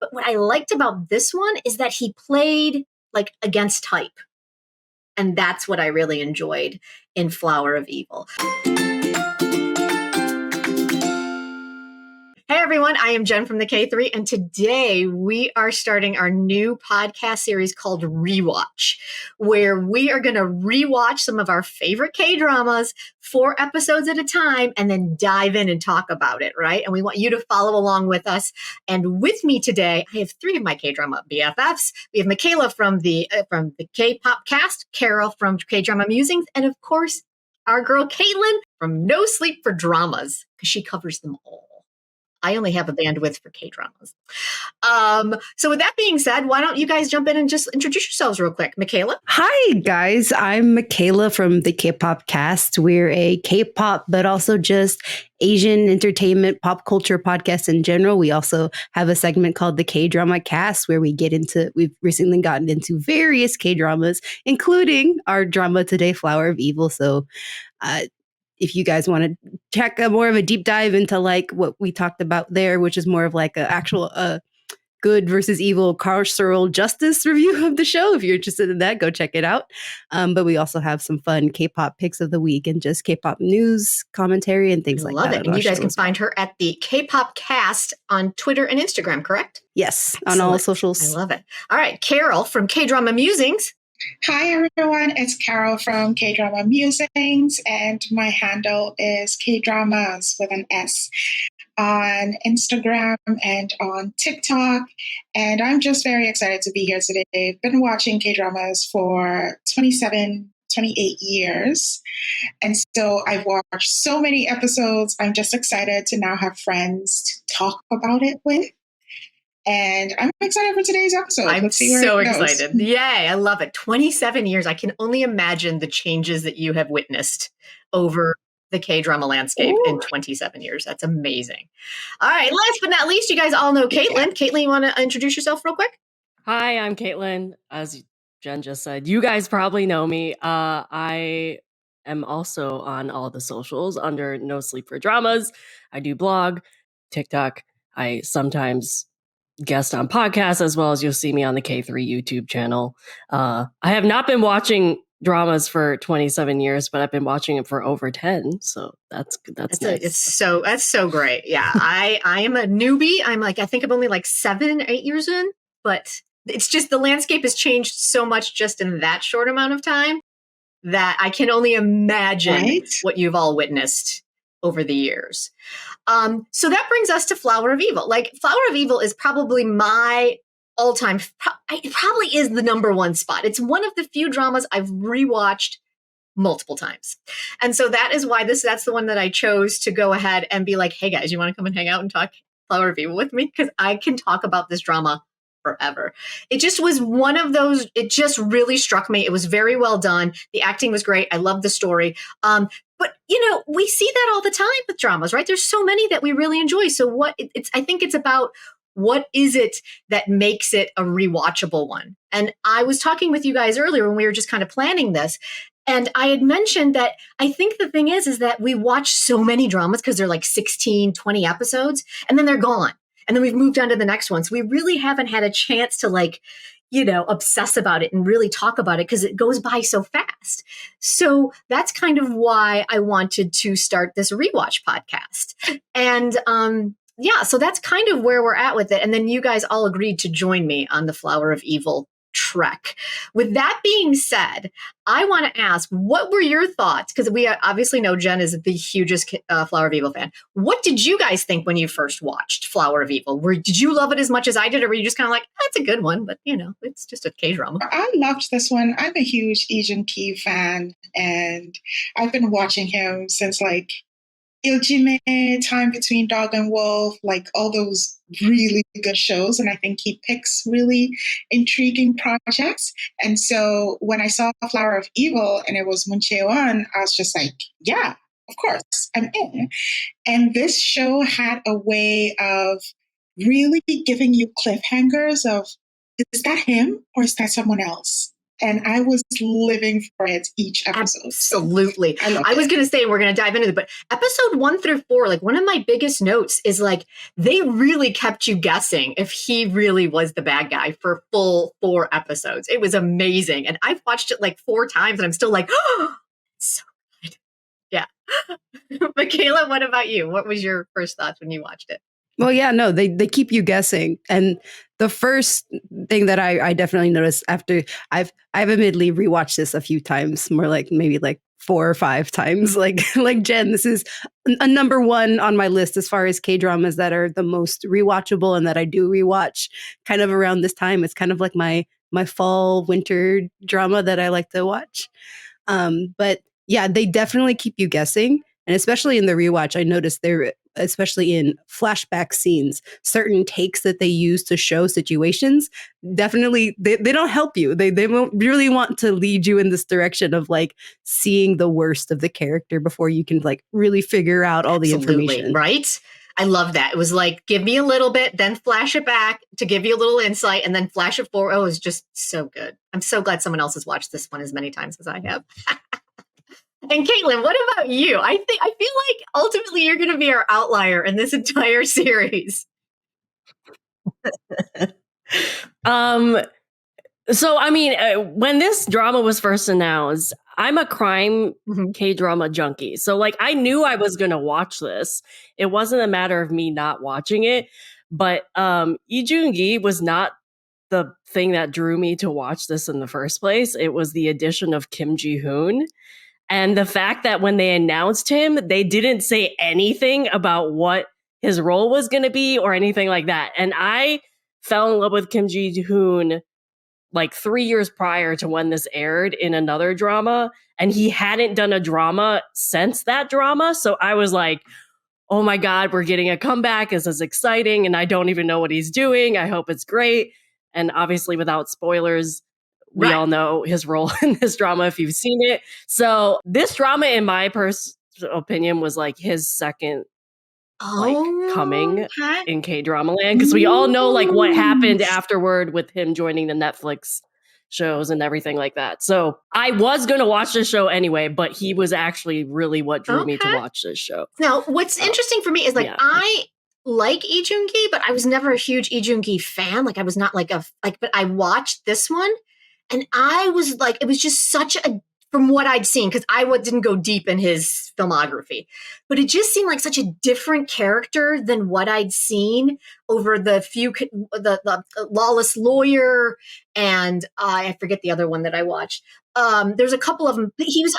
But what I liked about this one is that he played like against type. And that's what I really enjoyed in Flower of Evil. Hey everyone, I am Jenn from the K3, and today we are starting our new podcast series called Rewatch, where we are going to rewatch some of our favorite K-dramas, 4 episodes at a time, and then dive in and talk about it, right? And we want you to follow along with us. And with me today, I have 3 of my K-drama BFFs. We have MICHAELA from the Kpopcast, Carol from KDramasMusings, and of course, our girl CAITLIN from No Sleep for Dramas, because she covers them all. I only have a bandwidth for K-dramas. So with that being said, why don't you guys jump in and just introduce yourselves real quick. MICHAELA? Hi, guys. I'm MICHAELA from the Kpopcast. We're a K-pop, but also just Asian entertainment, pop culture podcast in general. We also have a segment called the Kdrama Cast, where we've recently gotten into various K-dramas, including our drama today, Flower of Evil. So, if you guys want to check more of a deep dive into like what we talked about there, which is more of like an actual good versus evil carceral justice review of the show, if you're interested in that, go check it out. But we also have some fun K-pop picks of the week and just K-pop news commentary and things like that. Love it. And you guys can find her at the Kpopcast on Twitter and Instagram, correct? Yes, on all socials. I love it. All right, Carol from KDramasMusings. Hi everyone, it's Carol from KDramasMusings, and my handle is Kdramas with an S on Instagram and on TikTok. And I'm just very excited to be here today. I've been watching K-dramas for 28 years. And so I've watched so many episodes. I'm just excited to now have friends to talk about it with. And I'm excited for today's episode. I'm so excited. Yay, I love it. 27 years. I can only imagine the changes that you have witnessed over the K-drama landscape in 27 years. That's amazing. All right, last but not least, you guys all know CAITLIN. Yeah. CAITLIN, you want to introduce yourself real quick? Hi, I'm CAITLIN. As Jenn just said, you guys probably know me. I am also on all the socials under No Sleep for Dramas. I do blog, TikTok. I sometimes guest on podcasts, as well as you'll see me on the K3 YouTube channel. I have not been watching dramas for 27 years, but I've been watching it for over 10. So that's nice. That's so great. Yeah. I am a newbie. I think I'm only like 7, 8 years in, but it's just the landscape has changed so much just in that short amount of time that I can only imagine what you've all witnessed over the years. So that brings us to Flower of Evil. Like, Flower of Evil is probably my all-time, it probably is the #1 spot. It's one of the few dramas I've rewatched multiple times. And so that is why that's the one that I chose to go ahead and be like, hey guys, you want to come and hang out and talk Flower of Evil with me? Because I can talk about this drama forever. It just was one of those, it just really struck me. It was very well done. The acting was great. I love the story. But, we see that all the time with dramas, right? There's so many that we really enjoy. So I think it's about what is it that makes it a rewatchable one? And I was talking with you guys earlier when we were just kind of planning this. And I had mentioned that I think the thing is that we watch so many dramas because they're like 16, 20 episodes, and then they're gone. And then we've moved on to the next one. So we really haven't had a chance to obsess about it and really talk about it because it goes by so fast. So that's kind of why I wanted to start this rewatch podcast. And so that's kind of where we're at with it. And then you guys all agreed to join me on the Flower of Evil trek. With that being said, I want to ask, what were your thoughts? Because we obviously know Jenn is the hugest Flower of Evil fan. What did you guys think when you first watched Flower of Evil? Did you love it as much as I did, or were you just kind of like, that's a good one, but it's just a K-drama? I loved this one. I'm a huge Lee Joon Gi fan, and I've been watching him since Iljime, Time Between Dog and Wolf, all those really good shows. And I think he picks really intriguing projects. And so when I saw Flower of Evil and it was Moon Chae-won, I was just like, yeah, of course, I'm in. And this show had a way of really giving you cliffhangers of, is that him or is that someone else? and I was living for it each episode. Absolutely. So I was going to say, we're going to dive into it, but episode 1 through 4, like one of my biggest notes is like, they really kept you guessing if he really was the bad guy for full 4 episodes. It was amazing. And I've watched it like 4 times and I'm still like, oh, so good. Yeah. MICHAELA, what about you? What was your first thoughts when you watched it? Well, yeah, no, they keep you guessing. And the first thing that I definitely noticed after I've admittedly rewatched this a few times, more like maybe like 4 or 5 times, like Jenn, this is a number 1 on my list as far as K-dramas that are the most rewatchable and that I do rewatch kind of around this time. It's kind of like my fall winter drama that I like to watch. But yeah, they definitely keep you guessing. And especially in the rewatch, I noticed there, especially in flashback scenes, certain takes that they use to show situations, definitely, they don't help you. They won't really want to lead you in this direction of like seeing the worst of the character before you can like really figure out all the information. Right? I love that. It was like, give me a little bit, then flash it back to give you a little insight, and then flash it forward. Oh, it was just so good. I'm so glad someone else has watched this one as many times as I have. And Caitlin, what about you? I feel like ultimately you're going to be our outlier in this entire series. So, I mean, when this drama was first announced, I'm a crime K-drama junkie. So, like, I knew I was going to watch this. It wasn't a matter of me not watching it. But Lee Joon Gi was not the thing that drew me to watch this in the first place. It was the addition of Kim Ji-hoon. And the fact that when they announced him, they didn't say anything about what his role was going to be or anything like that. And I fell in love with Kim Ji-hoon like 3 years prior to when this aired in another drama. And he hadn't done a drama since that drama. So I was like, oh my God, we're getting a comeback. This is exciting. And I don't even know what he's doing. I hope it's great. And obviously without spoilers, we all know his role in this drama if you've seen it. So this drama, in my personal opinion, was like his second coming in K-drama land, because we all know like what happened afterward with him joining the Netflix shows and everything like that. So I was going to watch this show anyway, but he was actually really what drew me to watch this show. Now, what's interesting for me is like I like Lee Joon Gi, but I was never a huge Lee Joon Gi fan. Like I was not like but I watched this one. And I was like, it was just such a, from what I'd seen, because I didn't go deep in his filmography, but it just seemed like such a different character than what I'd seen over the Lawless Lawyer, and I forget the other one that I watched. There's a couple of them. He was.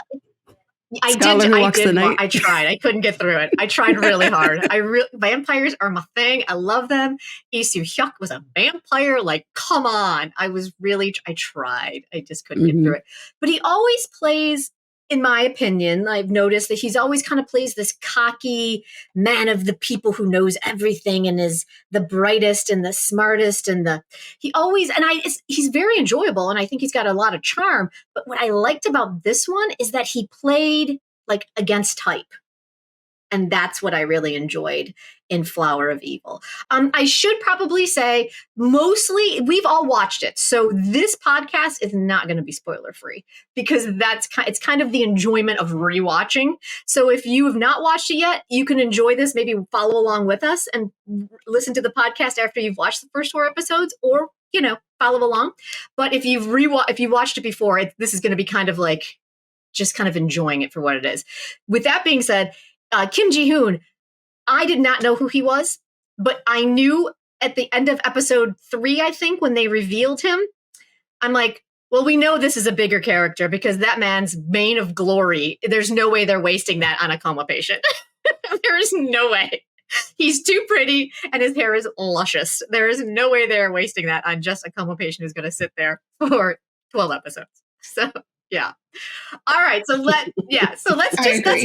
I tried. I couldn't get through it. I tried really hard. Vampires are my thing. I love them. Lee Soo-hyuk was a vampire. Like, come on. I tried. I just couldn't get through it. But he always plays, in my opinion, I've noticed that he's always kind of plays this cocky man of the people who knows everything and is the brightest and the smartest he's very enjoyable, and I think he's got a lot of charm. But what I liked about this one is that he played like against type. And that's what I really enjoyed in Flower of Evil. I should probably say, mostly, we've all watched it. So this podcast is not going to be spoiler free, because it's kind of the enjoyment of rewatching. So if you have not watched it yet, you can enjoy this, maybe follow along with us and listen to the podcast after you've watched the first 4 episodes, or, follow along. But if you've watched it before, this is going to be kind of like just kind of enjoying it for what it is. With that being said, Kim Ji-hoon, I did not know who he was, but I knew at the end of episode 3, I think, when they revealed him, I'm like, well, we know this is a bigger character because that man's mane of glory, there's no way they're wasting that on a coma patient. There is no way. He's too pretty and his hair is luscious. There is no way they're wasting that on just a coma patient who's going to sit there for 12 episodes. So, yeah. All right. So let's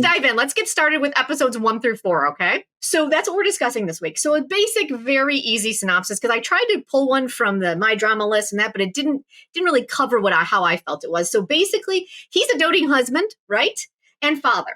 dive in. Let's get started with episodes 1 through 4. Okay. So that's what we're discussing this week. So a basic, very easy synopsis, because I tried to pull one from the My Drama list and that, but it didn't really cover how I felt it was. So basically, he's a doting husband, right? And father.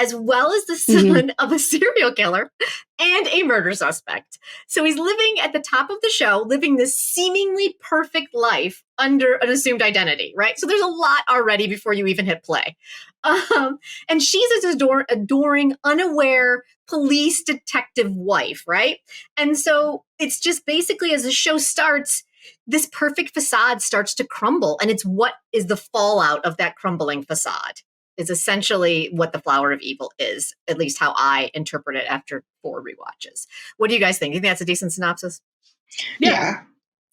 as well as the son of a serial killer and a murder suspect. So he's living at the top of the show, living this seemingly perfect life under an assumed identity, right? So there's a lot already before you even hit play. And she's his adoring, unaware police detective wife, right? And so it's just basically as the show starts, this perfect facade starts to crumble. And it's what is the fallout of that crumbling facade is essentially what the flower of evil is, at least how I interpret it after 4 rewatches. What do you guys think? You think that's a decent synopsis? Yeah.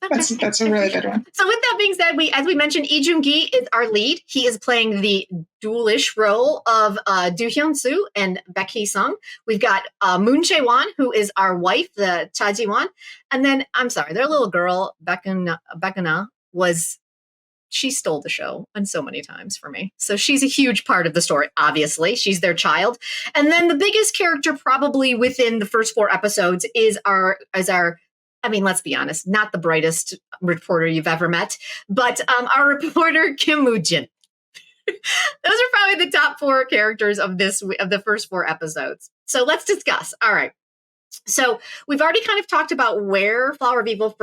Okay. That's a really good one. So with that being said, as we mentioned, Lee Joon Gi is our lead. He is playing the dualish role of Do Hyun Soo and Baek Hee Sung. We've got Moon Chae Won, who is our wife, the Cha Ji Won. And then, I'm sorry, their little girl, Baekuna, she stole the show and so many times for me. So she's a huge part of the story, obviously. She's their child. And then the biggest character probably within the first 4 episodes is our I mean, let's be honest, not the brightest reporter you've ever met, but our reporter, Kim Woo-jin. Those are probably the top 4 characters of the first 4 episodes. So let's discuss. All right. So we've already kind of talked about where Flower of Evil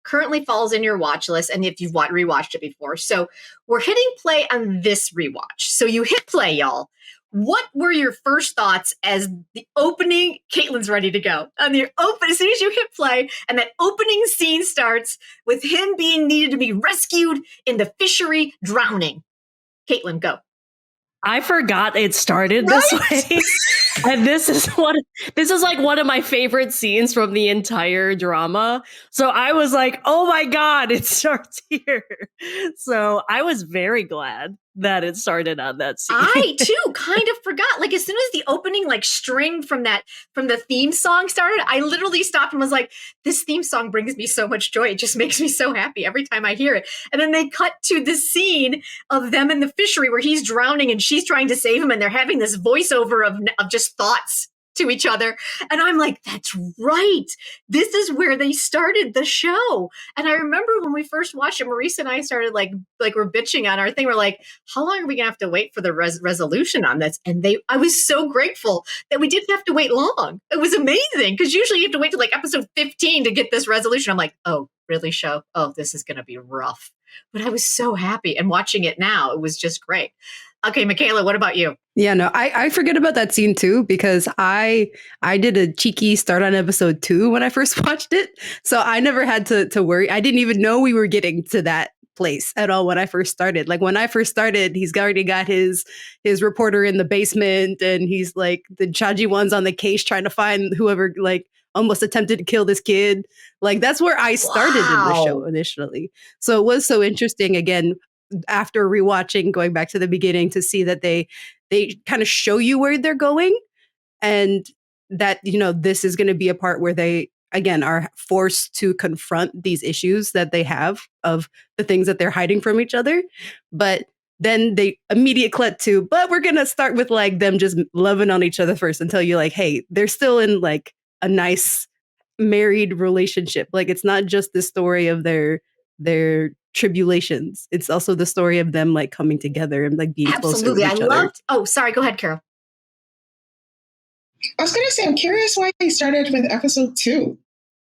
currently falls in your watch list and if you've rewatched it before. So we're hitting play on this rewatch. So you hit play, y'all. What were your first thoughts as the opening? Caitlin's ready to go. As soon as you hit play and that opening scene starts with him being needed to be rescued in the fishery, drowning. Caitlin, go. I forgot it started this way. And this is like one of my favorite scenes from the entire drama. So I was like, oh my God, it starts here. So I was very glad that it started on that scene. I too kind of forgot. Like as soon as the opening string from the theme song started, I literally stopped and was like, this theme song brings me so much joy. It just makes me so happy every time I hear it. And then they cut to the scene of them in the fishery where he's drowning and she's trying to save him and they're having this voiceover of just thoughts to each other. And I'm like, that's right. This is where they started the show. And I remember when we first watched it, Marisa and I started like we're bitching on our thing. We're like, how long are we gonna have to wait for the resolution on this? And I was so grateful that we didn't have to wait long. It was amazing because usually you have to wait till episode 15 to get this resolution. I'm like, oh, really, show? Oh, this is gonna be rough. But I was so happy. And watching it now, it was just great. Okay, Michaela, what about you? Yeah, no, I forget about that scene too, because I did a cheeky start on episode 2 when I first watched it. So I never had to worry. I didn't even know we were getting to that place at all when I first started. Like when I first started, he's already got his reporter in the basement and he's like the Chaji one's on the case trying to find whoever almost attempted to kill this kid. Like that's where I started in the show initially. So it was so interesting again after rewatching, going back to the beginning to see that they kind of show you where they're going and that, this is going to be a part where they, again, are forced to confront these issues that they have of the things that they're hiding from each other. But then they immediate cut to, but we're going to start with them just loving on each other first and tell you hey, they're still in a nice married relationship. It's not just the story of their tribulations. It's also the story of them coming together and being closer with each other. Oh, sorry. Go ahead, Carol. I was going to say, I'm curious why they started with episode 2.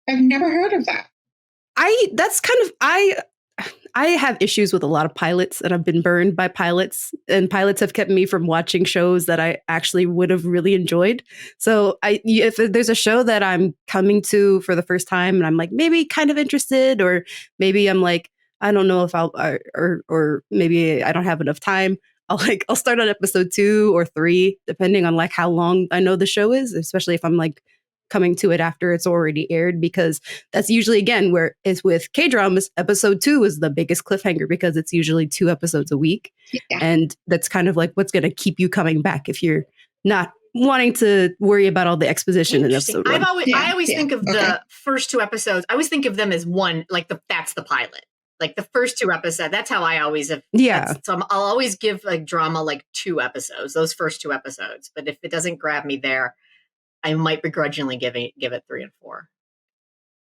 I've never heard of that. I have issues with a lot of pilots and I've been burned by pilots, and pilots have kept me from watching shows that I actually would have really enjoyed. So if there's a show that I'm coming to for the first time and I'm maybe kind of interested, or maybe I'm I don't know if I'll, or maybe I don't have enough time, I'll start on episode 2 or 3, depending on how long I know the show is, especially if I'm coming to it after it's already aired, because that's usually, again, where it's with K-dramas, episode 2 is the biggest cliffhanger because it's usually 2 episodes a week. Yeah. And that's kind of what's going to keep you coming back if you're not wanting to worry about all the exposition in episode 1. I always think of the first 2 episodes. I always think of them as one, that's the pilot. The first 2 episodes, that's how I always have. Yeah. So I'll always give drama 2 episodes, those first 2 episodes. But if it doesn't grab me there, I might begrudgingly give it 3 and 4.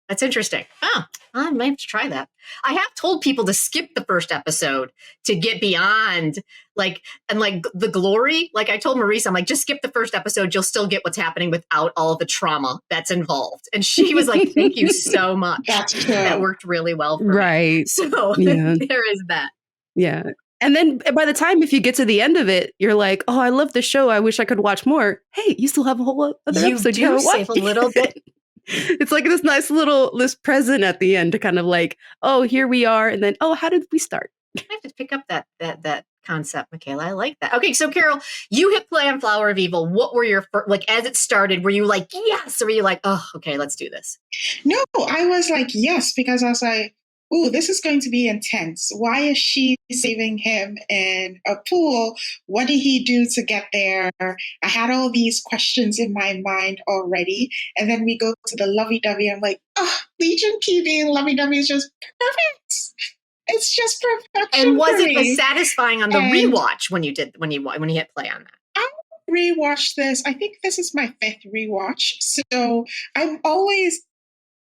That's interesting. Oh, I might have to try that. I have told people to skip the first episode to get beyond the glory. Like I told Marisa, I'm like, just skip the first episode. You'll still get what's happening without all the trauma that's involved. And she was like, thank you so much. That's true. That worked really well for me. Right. So Yeah. there is that. Yeah. And then by the time if you get to the end of it, you're like, oh, I love the show. I wish I could watch more. Hey, you still have a whole other episode you haven't save watched. a little bit. It's like this nice little present at the end to kind of like, oh, here we are. And then, oh, how did we start? I have to pick up that concept, Michaela. I like that. Okay, so Carol, you hit play on Flower of Evil. What were your as it started? Were you like yes, or were you like, oh, okay, let's do this? No, I was like yes, because I was like, ooh, this is going to be intense. Why is she saving him in a pool? What did he do to get there? I had all these questions in my mind already. And then we go to the lovey-dovey. I'm like, oh, Lee Joon Gi being lovey-dovey is just perfect. It's just perfection. And was for it me. satisfying on the rewatch when you hit play on that? I rewatched this. I think this is my 5th rewatch. So I'm always,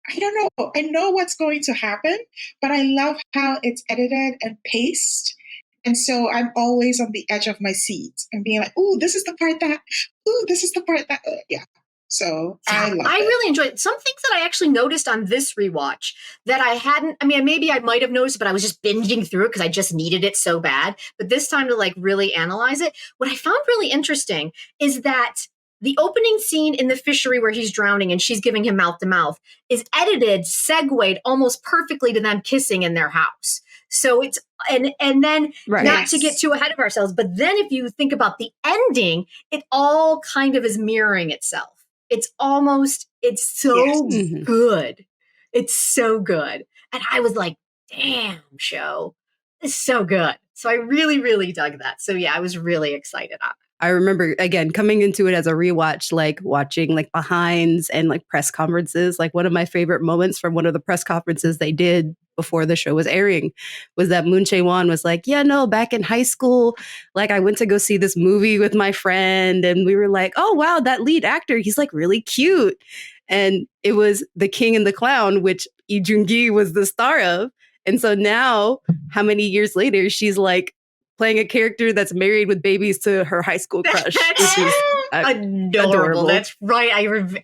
I don't know. I know what's going to happen, but I love how it's edited and paced. And so I'm always on the edge of my seat and being like, ooh, this is the part that, yeah. So I love it. I really enjoyed it. Some things that I actually noticed on this rewatch that I hadn't, I mean, maybe I might have noticed, but I was just binging through it because I just needed it so bad. But this time to like really analyze it, what I found really interesting is that the opening scene in the fishery where he's drowning and she's giving him mouth to mouth is edited, segued almost perfectly to them kissing in their house. So it's, and then Right. not to get too ahead of ourselves, but then if you think about the ending, it all kind of is mirroring itself. It's so Mhm. good. It's so good. And I was like, damn, show. It's so good. So I really, really dug that. So yeah, I was really excited on it. I remember, again, coming into it as a rewatch, like watching like behinds and like press conferences. Like one of my favorite moments from one of the press conferences they did before the show was airing was that Moon Chae-won was like, yeah, no, back in high school, like I went to go see this movie with my friend and we were like, oh, wow, that lead actor, he's like really cute. And it was The King and the Clown, which Lee Joon Gi was the star of. And so now, how many years later, she's like, playing a character that's married with babies to her high school crush. That's which is adorable. That's right.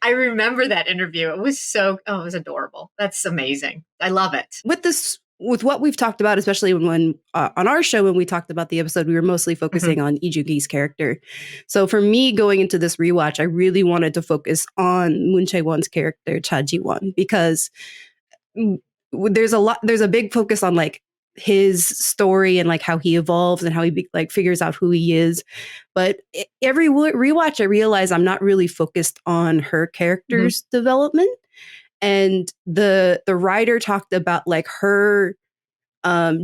I remember that interview. It was it was adorable. That's amazing. I love it. With what we've talked about, especially when on our show, when we talked about the episode, we were mostly focusing on Lee Joon Gi's character. So for me, going into this rewatch, I really wanted to focus on Moon Chae-won's character, Cha Ji-won, because there's a big focus on like his story and like how he evolves and how he like figures out who he is. But every rewatch, I realize I'm not really focused on her character's development. And the writer talked about like her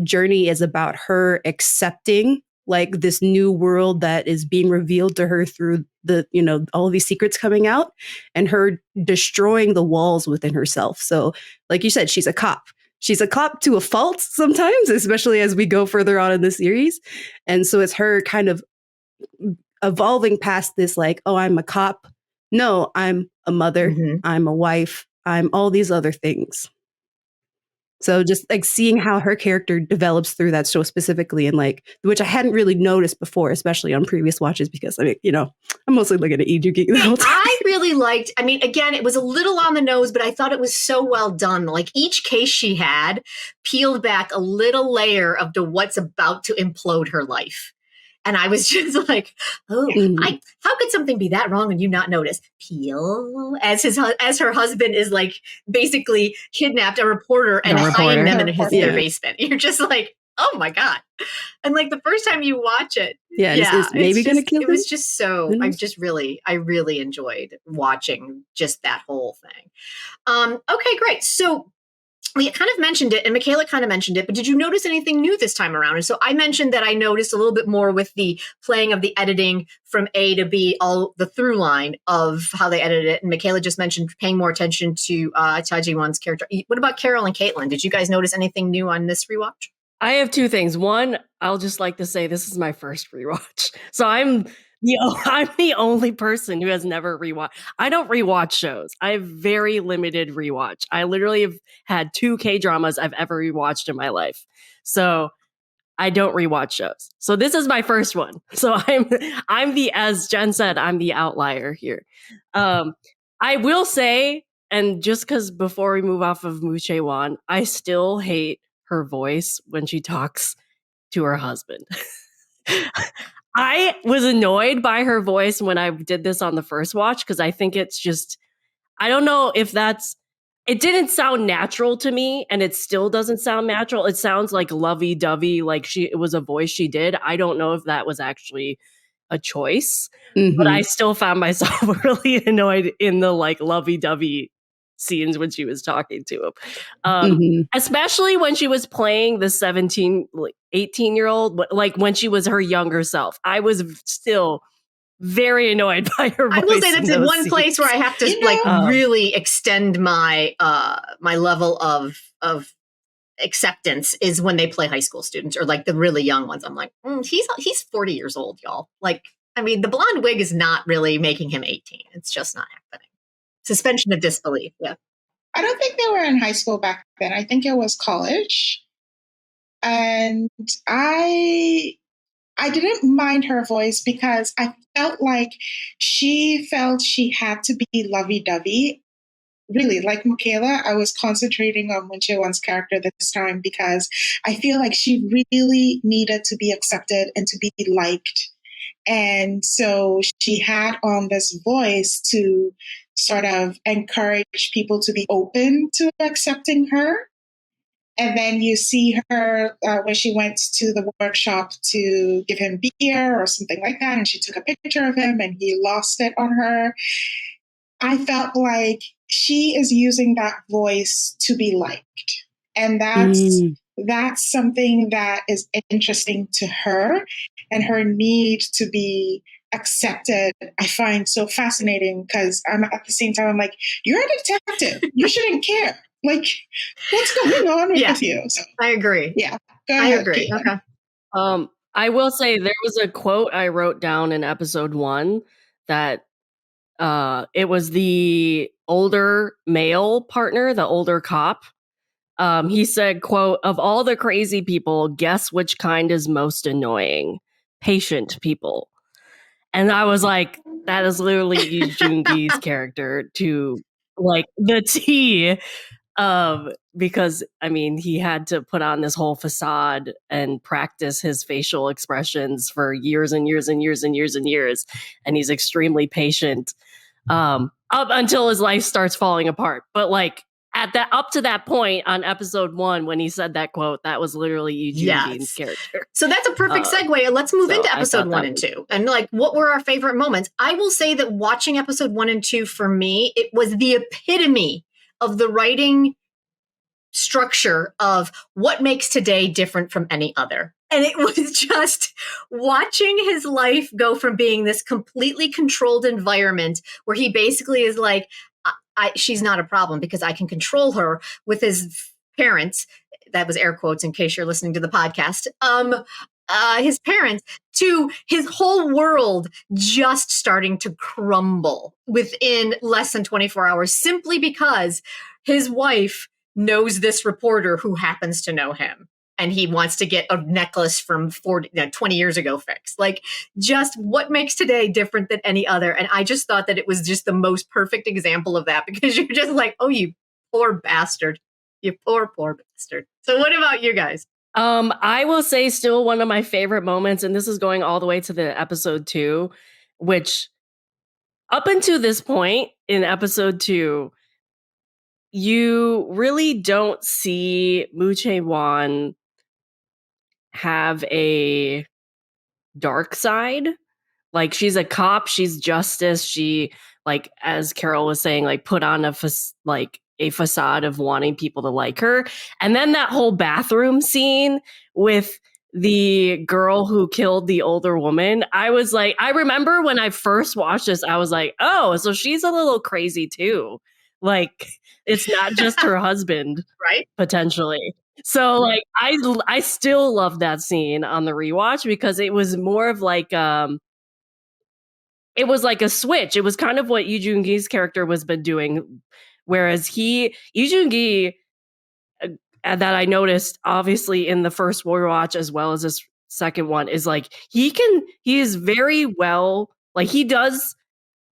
journey is about her accepting like this new world that is being revealed to her through the, all of these secrets coming out and her destroying the walls within herself. So like you said, she's a cop. She's a cop to a fault sometimes, especially as we go further on in the series. And so it's her kind of evolving past this like, oh, I'm a cop. No, I'm a mother. I'm a wife. I'm all these other things. So just like seeing how her character develops through that show specifically and like, which I hadn't really noticed before, especially on previous watches, because I mean, I'm mostly looking at Lee Joon Gi the whole time. I really liked, I mean, again, it was a little on the nose, but I thought it was so well done. Like each case she had peeled back a little layer of what's about to implode her life. And I was just like, oh, how could something be that wrong and you not notice? Peel, as her husband is like basically kidnapped a reporter and hiding them in their basement. You're just like, oh my God. And like the first time you watch it, is maybe going to kill it was just so, I really enjoyed watching just that whole thing. Okay, great. So we kind of mentioned it, and Michaela kind of mentioned it, but did you notice anything new this time around? And so I mentioned that I noticed a little bit more with the playing of the editing from A to B, all the through line of how they edited it. And Michaela just mentioned paying more attention to Cha Ji-won's character. What about Carol and Caitlin? Did you guys notice anything new on this rewatch? I have two things. One, I'll just like to say this is my first rewatch. So I'm I'm the only person who has never rewatched. I don't rewatch shows. I have very limited rewatch. I literally have had 2 K-dramas I've ever rewatched in my life. So I don't rewatch shows. So this is my first one. So I'm the, as Jen said, I'm the outlier here. I will say, and just because before we move off of MICHAELA, I still hate her voice when she talks to her husband. I was annoyed by her voice when I did this on the first watch because I think it's just, I don't know if that's, it didn't sound natural to me, and it still doesn't sound natural. It sounds like lovey-dovey, like it was a voice she did. I don't know if that was actually a choice, but I still found myself really annoyed in the like lovey-dovey scenes when she was talking to him. Especially when she was playing the 17, 18-year-old, like when she was her younger self. I was still very annoyed by her voice. I will say that's the one place where I have to really extend my my level of acceptance is when they play high school students or like the really young ones. I'm like, he's 40 years old, y'all. Like, I mean, the blonde wig is not really making him 18. It's just not happening. Suspension of disbelief. Yeah. I don't think they were in high school back then. I think it was college. And I didn't mind her voice because I felt like she felt she had to be lovey-dovey. Really, like MICHAELA, I was concentrating on MICHAELA's character this time because I feel like she really needed to be accepted and to be liked. And so she had on this voice to sort of encourage people to be open to accepting her. And then you see her when she went to the workshop to give him beer or something like that, and she took a picture of him and he lost it on her. I felt like she is using that voice to be liked. And that's something that is interesting to her, and her need to be accepted. I find so fascinating because I'm at the same time, I'm like, you're a detective. You shouldn't care. Like, what's going on with you? So, I agree. Yeah. I agree. Okay. I will say there was a quote I wrote down in episode 1 that it was the older male partner, the older cop. He said, quote, "Of all the crazy people, guess which kind is most annoying? Patient people." And I was like, that is literally Lee Joon Gi's character to like the T. Because I mean, he had to put on this whole facade and practice his facial expressions for years and years and years and years and years. And he's extremely patient up until his life starts falling apart. But like at that, up to that point on episode 1, when he said that quote, that was literally Eugene Dean's character. So that's a perfect segue. Let's move into episode 1 and 2. And like, what were our favorite moments? I will say that watching episode 1 and 2 for me, it was the epitome of the writing structure of what makes today different from any other. And it was just watching his life go from being this completely controlled environment where he basically is like, she's not a problem because I can control her, with his parents. That was air quotes in case you're listening to the podcast. His parents, to his whole world just starting to crumble within less than 24 hours simply because his wife knows this reporter who happens to know him. And he wants to get a necklace from 20 years ago fixed. Like, just what makes today different than any other. And I just thought that it was just the most perfect example of that, because you're just like, oh, you poor bastard. You poor bastard. So what about you guys? I will say still one of my favorite moments, and this is going all the way to the episode 2, which up until this point in episode 2, you really don't see MICHAELA have a dark side. Like, she's a cop, she's justice, she, like, as Carol was saying, like, put on a facade of wanting people to like her. And then that whole bathroom scene with the girl who killed the older woman, I was like, I remember when I first watched this, I was like, oh, so she's a little crazy too. Like, it's not just her husband, right? Potentially. So like, I still love that scene on the rewatch because it was more of like, it was like a switch. It was kind of what Lee Joon Gi's character was been doing, whereas Lee Joon Gi, that I noticed obviously in the first Rewatch as well as this second one, is like he is very well, like he does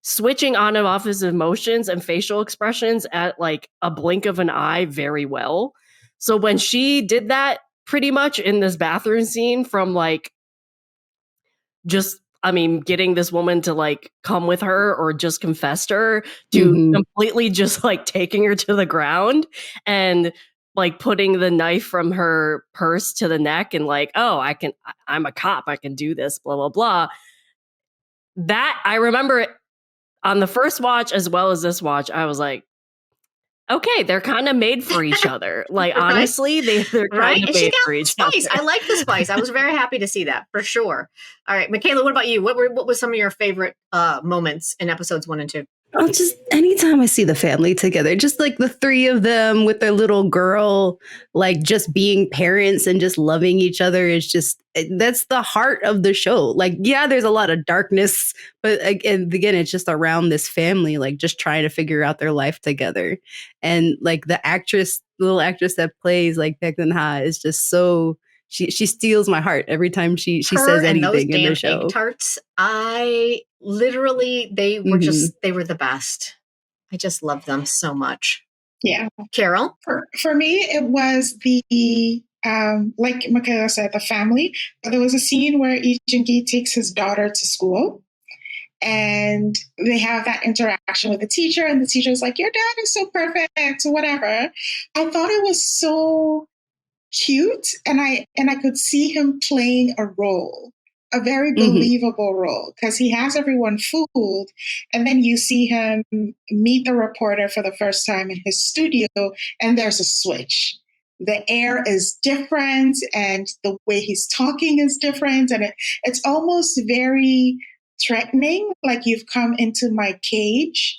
switching on and off his emotions and facial expressions at like a blink of an eye very well. So when she did that pretty much in this bathroom scene, from like just, I mean, getting this woman to like come with her or just confess to her, to completely just like taking her to the ground and like putting the knife from her purse to the neck and like, oh, I'm a cop, I can do this, blah, blah, blah. That I remember it on the first watch as well as this watch. I was like, okay, they're kind of made for each other. Like, Right? honestly, they're Right? kind of And she made got for each spice. other. I like the spice. I was very happy to see that for sure. All right, MICHAELA, what about you? What was some of your favorite moments in episodes 1 and 2? Oh, just anytime I see the family together, just like the three of them with their little girl, like just being parents and just loving each other is just, that's the heart of the show. Like, yeah, there's a lot of darkness, but again, it's just around this family, like just trying to figure out their life together. And like the little actress that plays like Baek Ha is just so, she steals my heart every time she says and those anything in damn the show. egg tarts, I literally, they were they were the best. I just love them so much. Yeah. Carol? For me, it was the, like MICHAELA said, the family. But there was a scene where Lee Joon Gi takes his daughter to school, and they have that interaction with the teacher, and the teacher is like, your dad is so perfect, whatever. I thought it was so cute, and I could see him playing a role, a very believable role, because he has everyone fooled, and then you see him meet the reporter for the first time in his studio, and there's a switch. The air is different, and the way he's talking is different, and it's almost very threatening, like you've come into my cage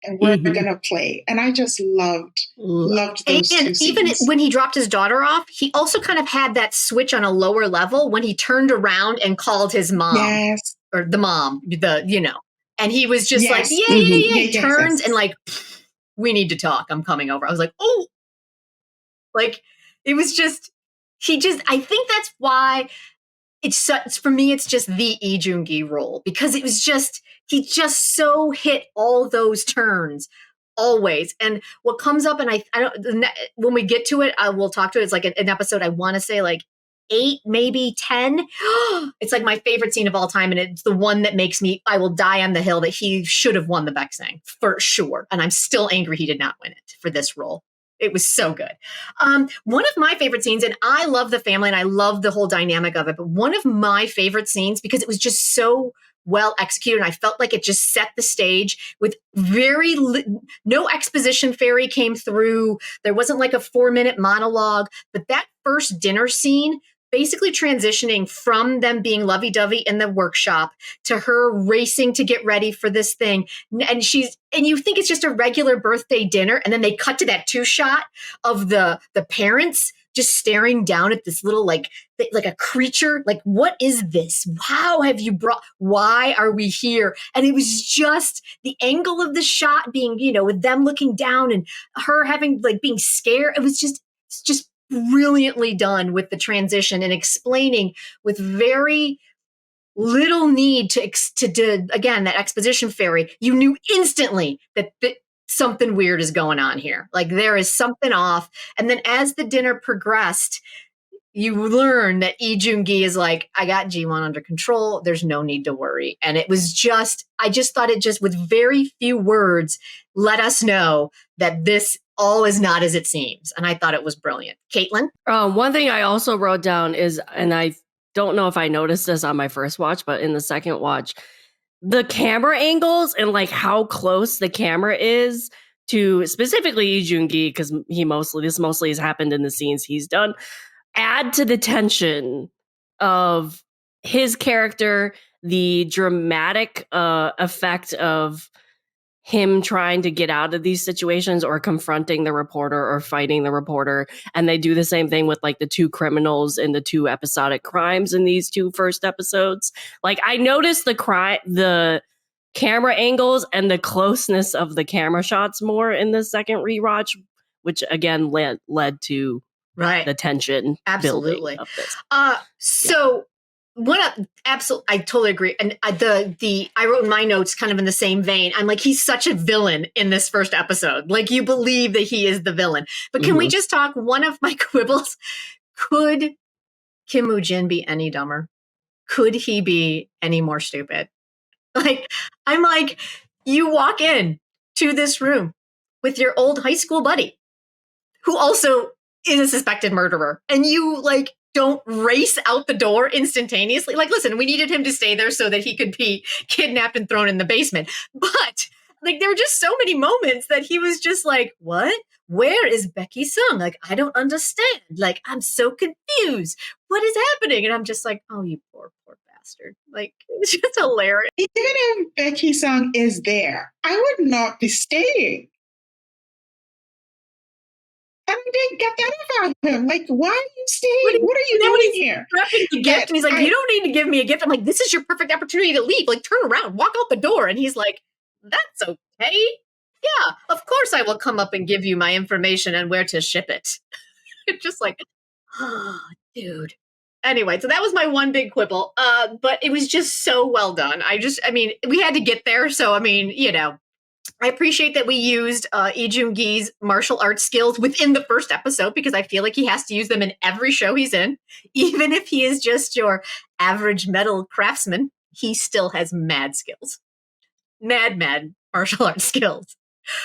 and we're gonna play. And I just loved those and two scenes. even when he dropped his daughter off, he also kind of had that switch on a lower level when he turned around and called his mom, or the mom, and he was just like, yeah. He turns and like, we need to talk, I'm coming over. I was like, oh, like it was just, I think that's why for me, it's just the Lee Joon Gi role, because it was just, he just so hit all those turns always. And what comes up, and I don't, when we get to it, I will talk to it. It's like an episode, I want to say like 8, maybe 10. It's like my favorite scene of all time. And it's the one that makes me, I will die on the hill that he should have won the Baeksang for sure. And I'm still angry he did not win it for this role. It was so good. One of my favorite scenes, and I love the family and I love the whole dynamic of it, but one of my favorite scenes, because it was just so well executed, and I felt like it just set the stage with no exposition fairy came through. There wasn't like a 4-minute monologue, but that first dinner scene, basically transitioning from them being lovey-dovey in the workshop to her racing to get ready for this thing. And you think it's just a regular birthday dinner. And then they cut to that 2-shot of the parents just staring down at this little, like a creature. Like, what is this? How have you why are we here? And it was just the angle of the shot being, with them looking down and her having being scared. It was just brilliantly done with the transition and explaining with very little need to again, that exposition fairy. You knew instantly that something weird is going on here. Like, there is something off. And then as the dinner progressed, you learn that Lee Joon Gi is like, I got G1 under control. There's no need to worry. And it was I just thought it just with very few words let us know that this all is not as it seems. And I thought it was brilliant. Caitlin? One thing I also wrote down is, and I don't know if I noticed this on my first watch, but in the second watch, the camera angles and like how close the camera is to specifically Lee Joon Gi, because this mostly has happened in the scenes he's done, add to the tension of his character, the dramatic effect of him trying to get out of these situations or confronting the reporter or fighting the reporter. And they do the same thing with like the 2 criminals and the 2 episodic crimes in these 2 first episodes. Like, I noticed the camera angles and the closeness of the camera shots more in the second rewatch, which again led to the tension building of this. So I totally agree. And I wrote in my notes kind of in the same vein. I'm like, he's such a villain in this first episode. Like, you believe that he is the villain. But can we just talk, one of my quibbles, could Kim Woo-jin be any dumber? Could he be any more stupid? Like, I'm like, you walk in to this room with your old high school buddy, who also is a suspected murderer, and you like don't race out the door instantaneously. Like, listen, we needed him to stay there so that he could be kidnapped and thrown in the basement. But like, there were just so many moments that he was just like, what? Where is Becky Sung? Like, I don't understand. Like, I'm so confused. What is happening? And I'm just like, oh, you poor bastard. Like, it's just hilarious. Even if Becky Sung is there, I would not be staying. I didn't get that about him. Like, why are you staying? What are you doing here? Wrapping the gift, and he's like, you don't need to give me a gift. I'm like, this is your perfect opportunity to leave. Like, turn around, walk out the door. And he's like, that's okay. Yeah, of course I will come up and give you my information and where to ship it. It's just like, oh, dude. Anyway, so that was my one big quibble. But it was just so well done. I mean, we had to get there. So, I mean, you know, I appreciate that we used Lee Joon Gi's martial arts skills within the first episode, because I feel like he has to use them in every show he's in. Even if he is just your average metal craftsman, he still has mad skills. Mad martial arts skills.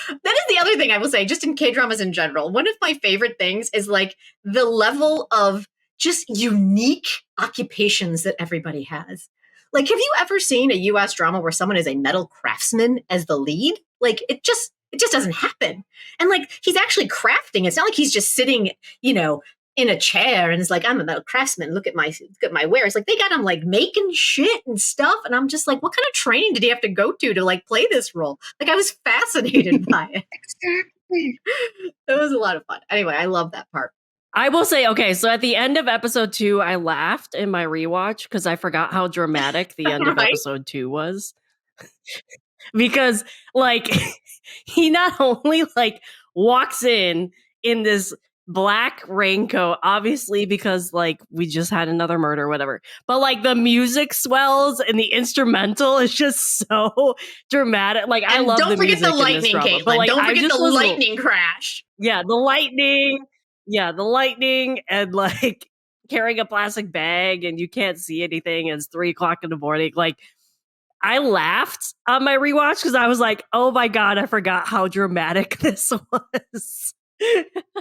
That is the other thing I will say, just in K-dramas in general. One of my favorite things is like the level of just unique occupations that everybody has. Like, have you ever seen a US drama where someone is a metal craftsman as the lead? Like, it just doesn't happen. And like, he's actually crafting. It's not like he's just sitting, you know, in a chair and is like, I'm a metal craftsman. Look at my wares. Like, they got him like making shit and stuff. And I'm just like, what kind of training did he have to go to like play this role? Like, I was fascinated by it. Exactly. It was a lot of fun. Anyway, I love that part. I will say, okay, so at the end of episode 2, I laughed in my rewatch because I forgot how dramatic the end of episode 2 was. Because like, he not only like walks in this black raincoat, obviously because like we just had another murder or whatever, but like the music swells and the instrumental is just so dramatic. Like, I love the music. Don't forget the lightning, Caitlin. But, like, don't forget the lightning crash. Yeah, the lightning. Yeah, the lightning, and like carrying a plastic bag and you can't see anything and it's 3:00 in the morning. Like, I laughed on my rewatch because I was like, oh my God, I forgot how dramatic this was.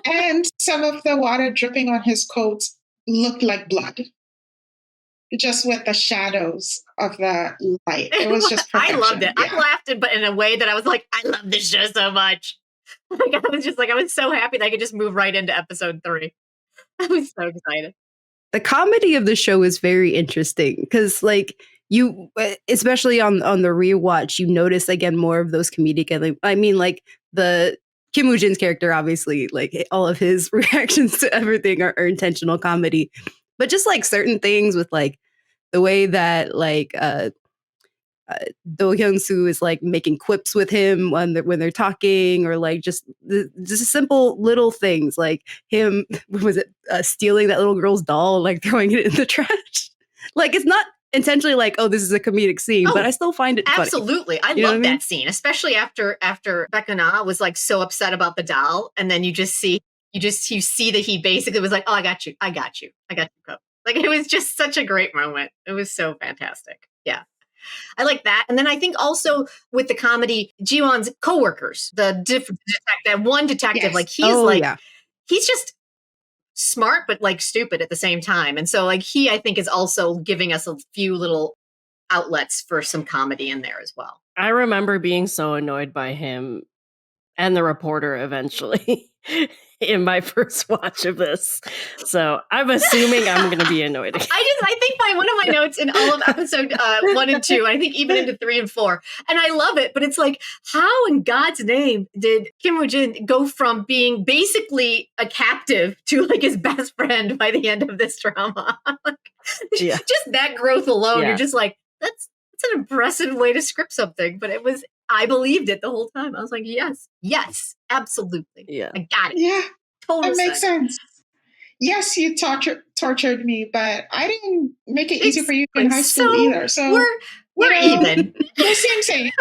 And some of the water dripping on his coat looked like blood. Just with the shadows of the light. It was just perfection. I loved it. Yeah. I laughed it, but in a way that I was like, I love this show so much. Like, I was so happy that I could just move right into episode 3. I was so excited. The comedy of the show is very interesting because, like, you, especially on the rewatch, you notice again more of those comedic. And I mean, like, the Kim Woo-jin's character, obviously, like all of his reactions to everything are intentional comedy, but just like certain things with like the way that like Do Hyun-soo is like making quips with him when they're talking, or like just simple little things like him stealing that little girl's doll and like throwing it in the trash. Like, it's not intentionally like, oh, this is a comedic scene, but I still find it absolutely funny. I love that scene, especially after Baekuna was like so upset about the doll, and then you see that he basically was like, oh, I got you, Coach. Like, it was just such a great moment. It was so fantastic. Yeah. I like that. And then I think also with the comedy, Ji-won's coworkers, one detective, yes. Like he's just smart, but like stupid at the same time. And so like I think is also giving us a few little outlets for some comedy in there as well. I remember being so annoyed by him and the reporter eventually in my first watch of this. So I'm assuming I'm going to be annoyed again. I think one of my notes in all of episode 1 and 2, I think even into 3 and 4, and I love it, but it's like, how in God's name did Kim Woo-jin go from being basically a captive to like his best friend by the end of this drama? Just that growth alone, You're just like, that's It's an impressive way to script something, but I believed it the whole time. I was like, yes, absolutely. Yeah. I got it. Yeah, Total that makes sense. Yes, you tortured me, but I didn't make it easy for you in high school either. So we're even. Same.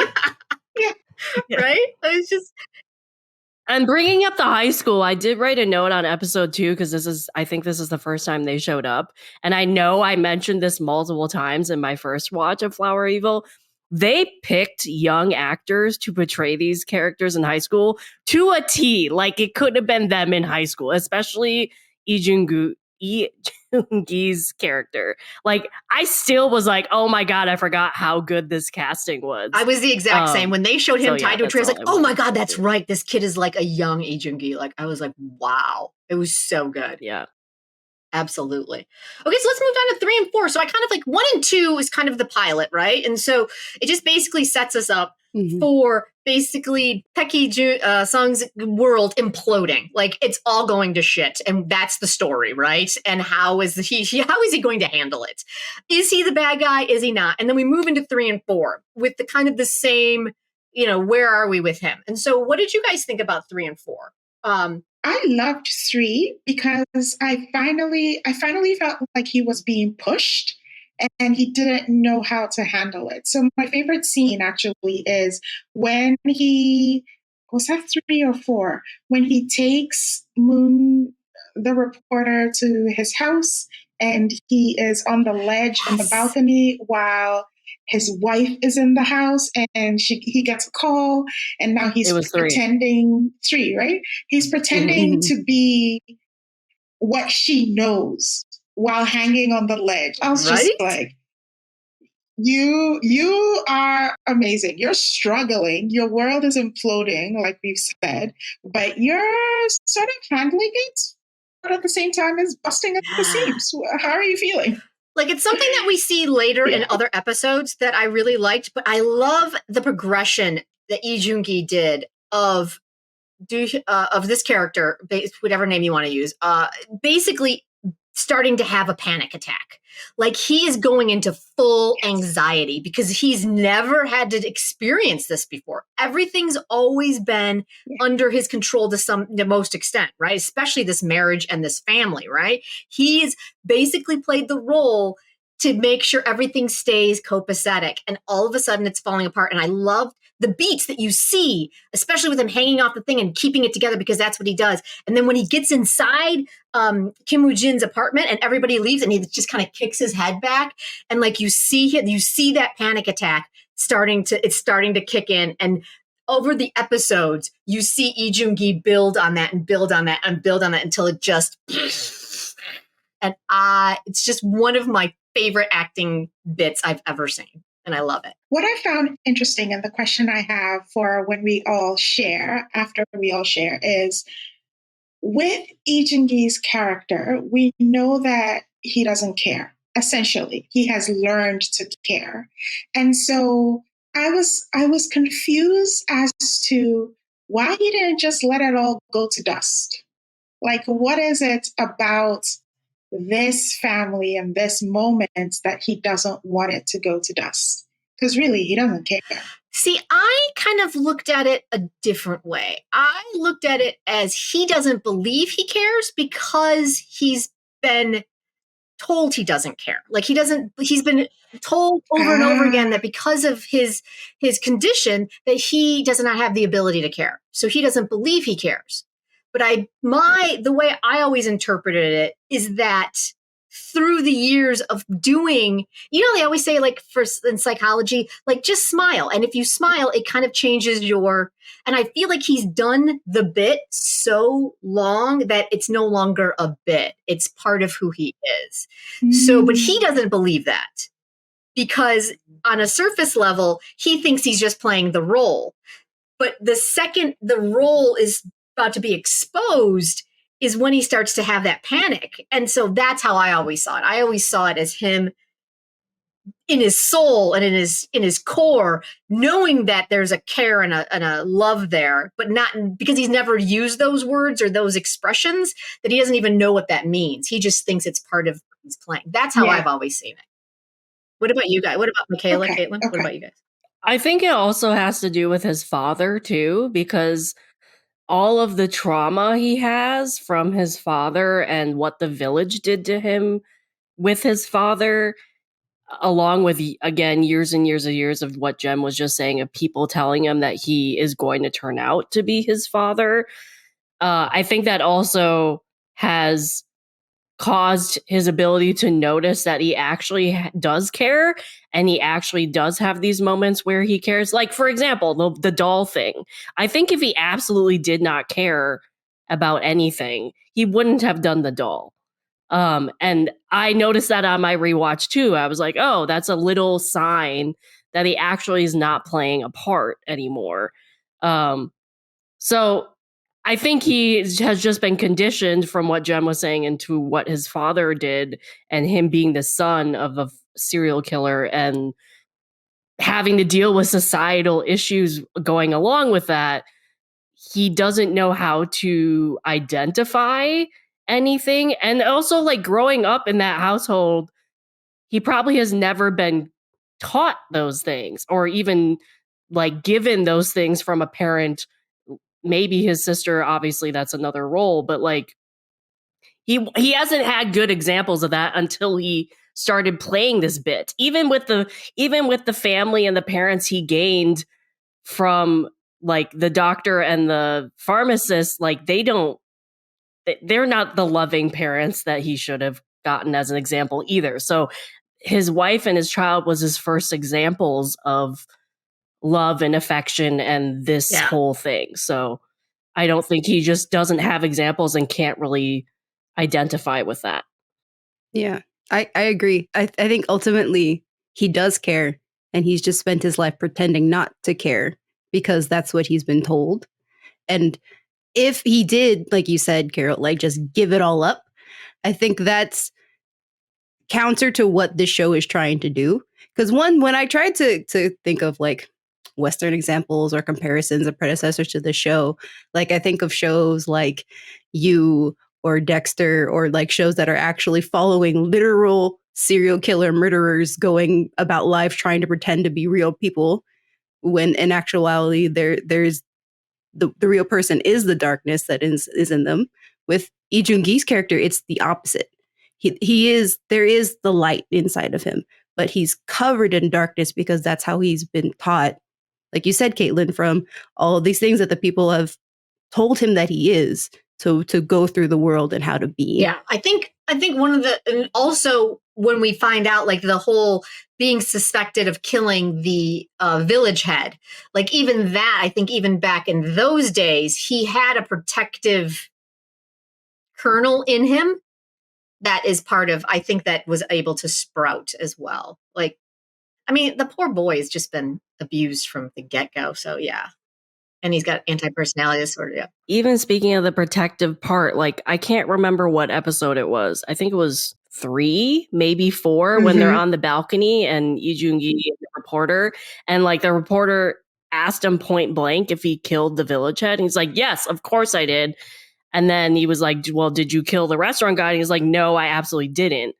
Yeah. Right? It's just. And bringing up the high school, I did write a note on episode 2 because I think this is the first time they showed up. And I know I mentioned this multiple times in my first watch of Flower Evil. They picked young actors to portray these characters in high school to a T. Like it could have been them in high school, especially Lee Joon Gi's character. Like I still was like, oh my God, I forgot how good this casting was. I was the exact same. When they showed him tied to a tree, I was like, oh my God, that's right. This kid is like a young Lee Joon Gi. Like I was like, wow. It was so good. Yeah. Absolutely. Okay, so let's move down to 3 and 4. So I kind of like 1 and 2 is kind of the pilot, right? And so it just basically sets us up for basically Taeki Sung's world imploding. Like it's all going to shit, and that's the story, right? And how is he going to handle it? Is he the bad guy? Is he not? And then we move into 3 and 4 with the kind of the same, where are we with him? And so, what did you guys think about 3 and 4? I loved 3 because I finally felt like he was being pushed and he didn't know how to handle it. So my favorite scene actually is when was that 3 or 4? When he takes Moon, the reporter, to his house and he is on the ledge on the balcony while his wife is in the house and he gets a call and now he's pretending 3, right? He's pretending to be what she knows while hanging on the ledge. I was just like, you are amazing. You're struggling. Your world is imploding, like we've said, but you're sort of handling it, but at the same time as busting at the seams. How are you feeling? Like it's something that we see later in other episodes that I really liked, but I love the progression that Lee Joon Gi did of this character, whatever name you want to use, basically starting to have a panic attack. Like he is going into full anxiety because he's never had to experience this before. Everything's always been under his control to the most extent, right? Especially this marriage and this family, right? He's basically played the role to make sure everything stays copacetic. And all of a sudden it's falling apart. And I love the beats that you see, especially with him hanging off the thing and keeping it together because that's what he does. And then when he gets inside Kim Woo-jin's apartment and everybody leaves and he just kind of kicks his head back and like you see that panic attack starting to kick in. And over the episodes, you see Lee Joon Gi build on that and build on that and build on that until it just and it's just one of my favorite acting bits I've ever seen. And I love it. What I found interesting, and the question I have for when we all share, after we all share, is with Lee Joon Gi's character, we know that he doesn't care. Essentially, he has learned to care. And so I was confused as to why he didn't just let it all go to dust. Like, what is it about this family and this moment that he doesn't want it to go to dust? Because really, he doesn't care. See, I kind of looked at it a different way. I looked at it as he doesn't believe he cares because he's been told he doesn't care. Like he's been told over and over again that because of his condition that he does not have the ability to care. So he doesn't believe he cares. But the way I always interpreted it is that through the years of doing, they always say like in psychology, like just smile. And if you smile, it kind of changes and I feel like he's done the bit so long that it's no longer a bit. It's part of who he is. So, but he doesn't believe that because on a surface level, he thinks he's just playing the role. But the second the role is about to be exposed is when he starts to have that panic. And so that's how I always saw it. I always saw it as him in his soul and in his core, knowing that there's a care and a love there, but not because he's never used those words or those expressions that he doesn't even know what that means. He just thinks it's part of what he's playing. That's how I've always seen it. What about you guys? What about MICHAELA, Okay, Caitlin? What okay. about you guys? I think it also has to do with his father too, because all of the trauma he has from his father and what the village did to him with his father, along with, again, years and years and years of what Jen was just saying, of people telling him that he is going to turn out to be his father. I think that also has caused his ability to notice that he actually does care, and he actually does have these moments where he cares. Like, for example, the doll thing. I think if he absolutely did not care about anything, he wouldn't have done the doll. And I noticed that on my rewatch too. I was like, oh, that's a little sign that he actually is not playing a part anymore. So I think he has just been conditioned from what Jen was saying into what his father did, and him being the son of a serial killer and having to deal with societal issues going along with that. He doesn't know how to identify anything. And also, like, growing up in that household, he probably has never been taught those things, or even like given those things from a parent. Maybe his sister, obviously that's another role, but like he hasn't had good examples of that until he started playing this bit. Even with the family and the parents he gained from, like, the doctor and the pharmacist, like, they're not the loving parents that he should have gotten as an example either. So his wife and his child was his first examples of love and affection and this whole thing. So I don't think he just doesn't have examples and can't really identify with that. Yeah, I agree. I think ultimately he does care, and he's just spent his life pretending not to care because that's what he's been told. And if he did, like you said, Carol, like just give it all up, I think that's counter to what this show is trying to do. Because when I tried to think of like Western examples or comparisons of predecessors to the show, like I think of shows like You or Dexter, or like shows that are actually following literal serial killer murderers going about life trying to pretend to be real people, when in actuality there's the real person is the darkness that is in them. With Lee Joon Gi's character, it's the opposite. There is the light inside of him, but he's covered in darkness because that's how he's been taught, like you said, Caitlin, from all of these things that the people have told him that he is, to go through the world and how to be. Yeah, I think one of the, and also when we find out, like, the whole being suspected of killing the village head, like, even that, I think even back in those days, he had a protective kernel in him that is part of, I think, that was able to sprout as well. Like, I mean, the poor boy has just been abused from the get-go. So yeah. And he's got anti-personality disorder. Yeah. Even speaking of the protective part, like, I can't remember what episode it was. I think it was 3, maybe 4, when they're on the balcony and Lee Joon Gi is the reporter, and like the reporter asked him point blank if he killed the village head. And he's like, yes, of course I did. And then he was like, well, did you kill the restaurant guy? And he's like, no, I absolutely didn't.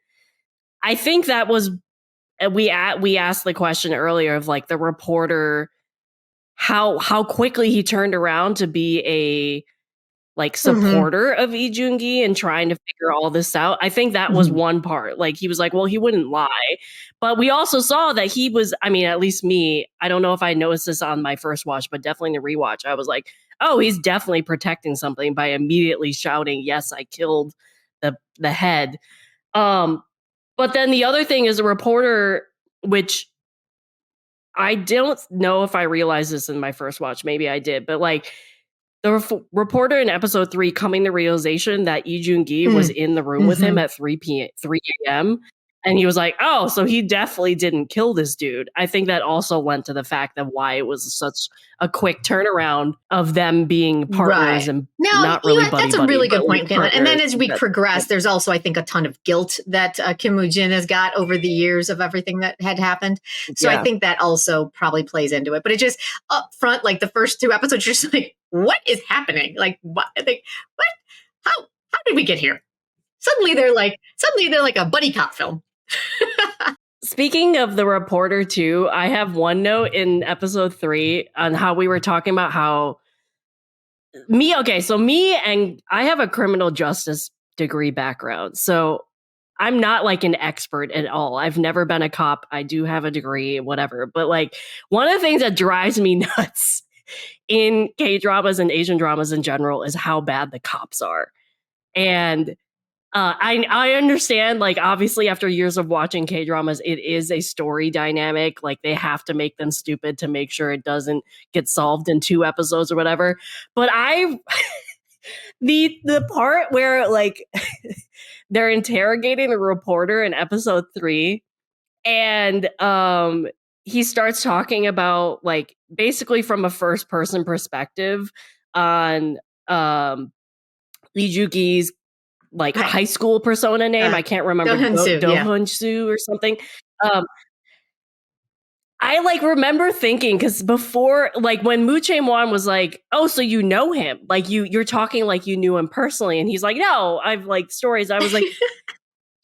I think that was, we asked the question earlier of like the reporter, how quickly he turned around to be a like supporter of Lee Joon Gi and trying to figure all this out. I think that was one part. Like, he was like, well, he wouldn't lie. But we also saw that he was, I mean, at least me, I don't know if I noticed this on my first watch, but definitely in the rewatch, I was like, oh, he's definitely protecting something by immediately shouting, yes, I killed the head. But then the other thing is a reporter, which I don't know if I realized this in my first watch. Maybe I did, but like the reporter in episode 3 coming to realization that Lee Joon Gi was in the room with him at 3 a.m. And he was like, oh, so he definitely didn't kill this dude. I think that also went to the fact of why it was such a quick turnaround of them being partners and not really buddy-buddy. That's a really good point, Caitlin. And then as we progress, there's also, I think, a ton of guilt that Kim Woo-jin has got over the years of everything that had happened. So I think that also probably plays into it. But it just, up front, like the first 2 episodes, you're just like, what is happening? Like, what? Like, what? How did we get here? Suddenly they're like a buddy cop film. Speaking of the reporter too, I have one note in episode 3 on how we were talking about how me and I have a criminal justice degree background. So I'm not like an expert at all. I've never been a cop. I do have a degree, whatever. But like one of the things that drives me nuts in K-dramas and Asian dramas in general is how bad the cops are. And I understand, like, obviously after years of watching K-dramas, it is a story dynamic. Like, they have to make them stupid to make sure it doesn't get solved in 2 episodes or whatever. But the part where, like, they're interrogating the reporter in episode 3, and he starts talking about, like, basically from a first-person perspective on Lee Joo Gi's like high school persona name. I can't remember. Do-Hun Soo or something. I like remember thinking, because before, like when Moo Chae-won was like, "Oh, so you know him? Like you're talking like you knew him personally," and he's like, "No, I've like stories." I was like,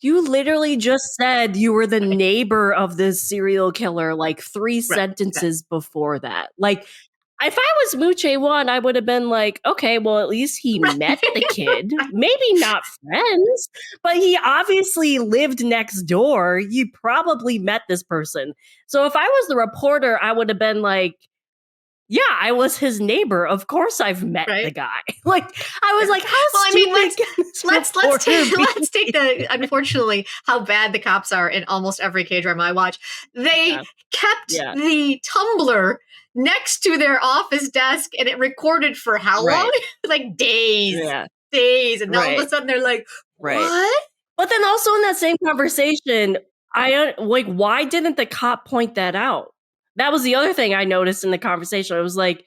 "You literally just said you were the neighbor of this serial killer like 3 sentences before that." Like, if I was Moo Chae-won, I would have been like, okay, well, at least he met the kid. Maybe not friends, but he obviously lived next door. You probably met this person. So if I was the reporter, I would have been like, yeah, I was his neighbor. Of course I've met the guy. Like, I was like, let's take the, unfortunately, how bad the cops are in almost every K-drama I watch. They kept the Tumblr next to their office desk, and it recorded for how long? Like days. Days. And all of a sudden they're like, what? But then also in that same conversation, I like, why didn't the cop point that out? That was the other thing I noticed in the conversation. I was like,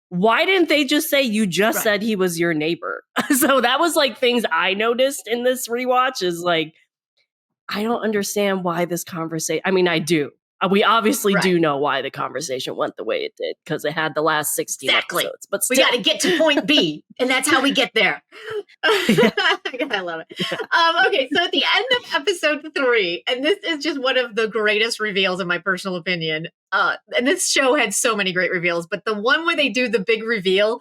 why didn't they just say you just said he was your neighbor? So that was like things I noticed in this rewatch is like, I don't understand why this conversation, I mean, I do. We obviously do know why the conversation went the way it did, because it had the last 16 episodes. But still. We got to get to point B, and that's how we get there. I love it. Okay, so at the end of episode 3, and this is just one of the greatest reveals in my personal opinion. And this show had so many great reveals, but the one where they do the big reveal.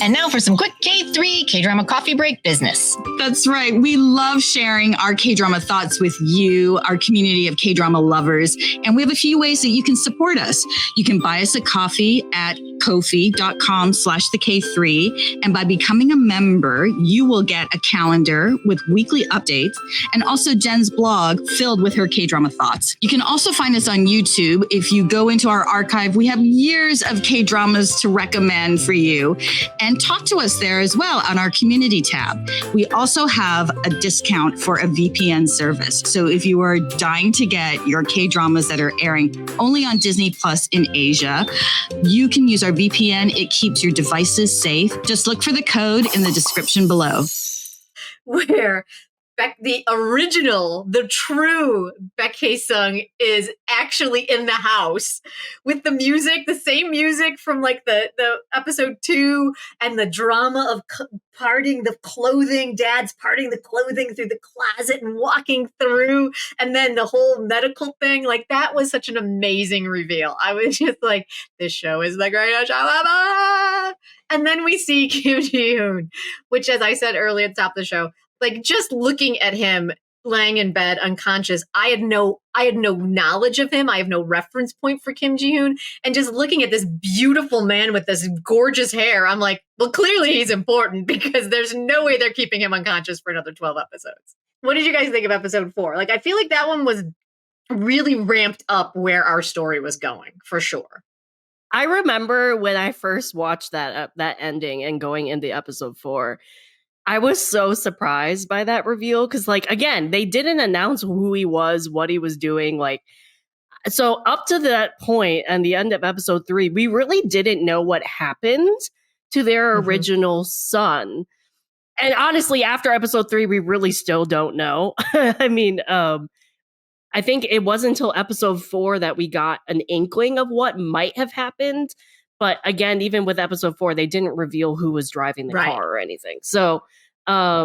And now for some quick K3 K-drama coffee break business. That's right. We love sharing our K-drama thoughts with you, our community of K-drama lovers. And we have a few ways that you can support us. You can buy us a coffee at ko-fi.com/the-K3. And by becoming a member, you will get a calendar with weekly updates and also Jen's blog filled with her K-drama thoughts. You can also find us on YouTube. If you go into our archive, we have years of K-dramas to recommend for you. And talk to us there as well on our community tab. We also have a discount for a VPN service. So if you are dying to get your K-dramas that are airing only on Disney Plus in Asia, you can use our VPN. It keeps your devices safe. Just look for the code in the description below. Where the original, the true Baek Hae-sung is actually in the house with the music, the same music from like the episode 2, and the drama of parting the clothing, dad's parting the clothing through the closet and walking through, and then the whole medical thing. Like, that was such an amazing reveal. I was just like, this show is the greatest show ever. And then we see Kim Ji-hoon, which, as I said earlier at the top of the show, like, just looking at him laying in bed unconscious, I had no knowledge of him. I have no reference point for Kim Ji-hoon. And just looking at this beautiful man with this gorgeous hair, I'm like, well, clearly he's important, because there's no way they're keeping him unconscious for another 12 episodes. What did you guys think of episode 4? Like, I feel like that one was really ramped up where our story was going, for sure. I remember when I first watched that ending and going into episode 4, I was so surprised by that reveal, because, like, again, they didn't announce who he was, what he was doing. Like, so up to that point and the end of episode 3, we really didn't know what happened to their original son. And honestly, after episode 3, we really still don't know. I mean, I think it wasn't until episode 4 that we got an inkling of what might have happened. But again, even with episode 4, they didn't reveal who was driving the car or anything. So, I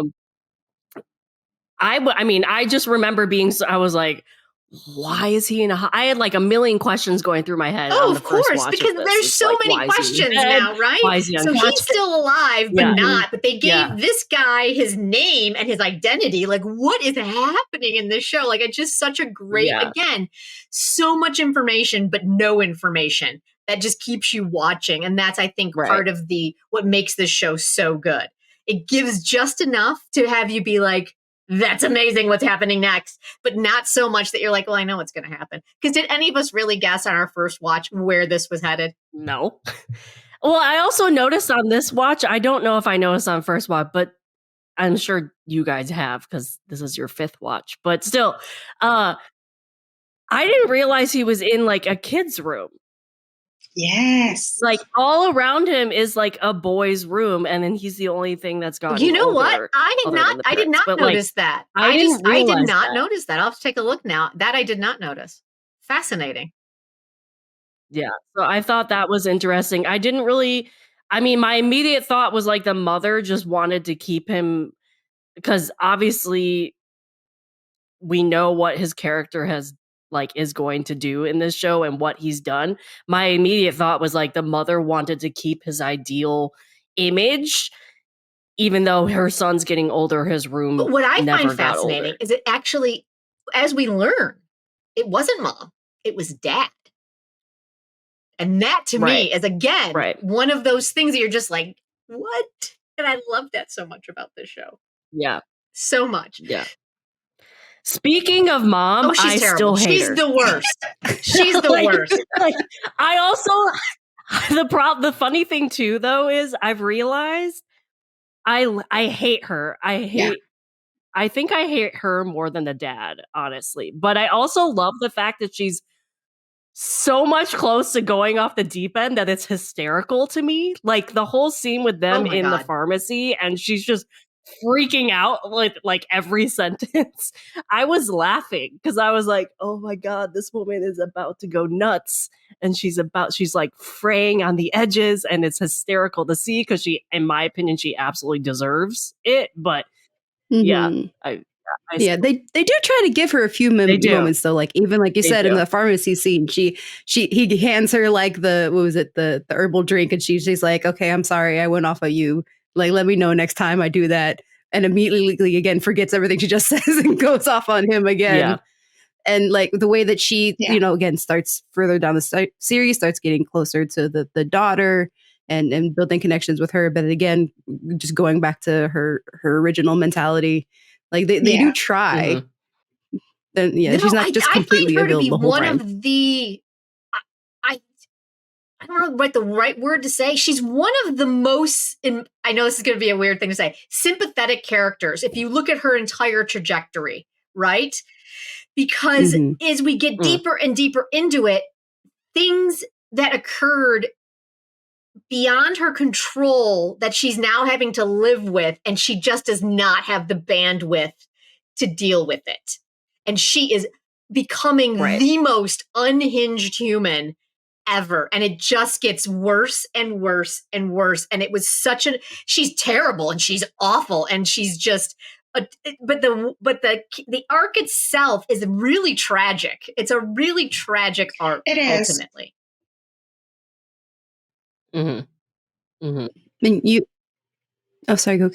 mean, I just remember I was like, why is he in a? I had like a million questions going through my head. Oh, on the of course, first watch because of this. there's It's so like, many why is he questions dead? now, right? Why is he So unconscious? he's still alive, but Yeah. not. But they gave Yeah. this guy his name and his identity. Like, what is happening in this show? Like, it's just such a great, Yeah. again, so much information, but no information that just keeps you watching. And that's, I think, Right. part of what makes this show so good. It gives just enough to have you be like, that's amazing what's happening next, but not so much that you're like, well, I know what's going to happen. Because did any of us really guess on our first watch where this was headed? No. Well, I also noticed on this watch, I don't know if I noticed on first watch, but I'm sure you guys have because this is your fifth watch. But still, I didn't realize he was in like a kid's room. Yes. Like all around him is like a boy's room, and then he's the only thing that's gotten You know older, what? I did other not. than the I did parents. not But, like, notice that. I didn't I did realize not that. notice that. I'll have to take a look now. That I did not notice. Fascinating. Yeah. So I thought that was interesting. I didn't really. I mean, my immediate thought was like the mother just wanted to keep him because obviously we know what his character has is going to do in this show and what he's done. My immediate thought was like the mother wanted to keep his ideal image, even though her son's getting older, his room But what I never find got fascinating older. is it actually, as we learn, it wasn't mom. It was dad. And that to Right. me is, again, Right. one of those things that you're just like, what? And I love that so much about this show. Yeah. So much. Yeah. Speaking of mom, Oh, she's I terrible. still hate She's her. the worst. She's the worst. I also the funny thing too though is I've realized I hate her. I think I hate her more than the dad, honestly. But I also love the fact that she's so much close to going off the deep end that it's hysterical to me. Like the whole scene with them Oh my in the God. pharmacy and she's just freaking out like every sentence. I was laughing because I was like, oh my God, this woman is about to go nuts. And she's like fraying on the edges and it's hysterical to see because she, in my opinion, she absolutely deserves it. But yeah, yeah, they do try to give her a few moments though, like even like you said in the pharmacy scene, he hands her like the herbal drink, and she's like, okay, I'm sorry, I went off of you. Like, let me know next time I do that, and immediately again forgets everything she just says and goes off on him again. Yeah. And like the way that she, again starts further down the series, starts getting closer to the daughter and building connections with her, but again, just going back to her original mentality. Like they do try. Mm-hmm. Then she's not just completely I find her to be the whole one time. of the. I don't know what the right word to say. She's one of the most, I know this is going to be a weird thing to say, sympathetic characters. If you look at her entire trajectory, right? Because as we get deeper and deeper into it, things that occurred beyond her control that she's now having to live with, and she just does not have the bandwidth to deal with it. And she is becoming the most unhinged human ever. And it just gets worse and worse and worse. And it was she's terrible and she's awful and she's just, but the arc itself is really tragic. It's a really tragic arc. It is. Ultimately. Mm-hmm. Mm-hmm. And sorry, go.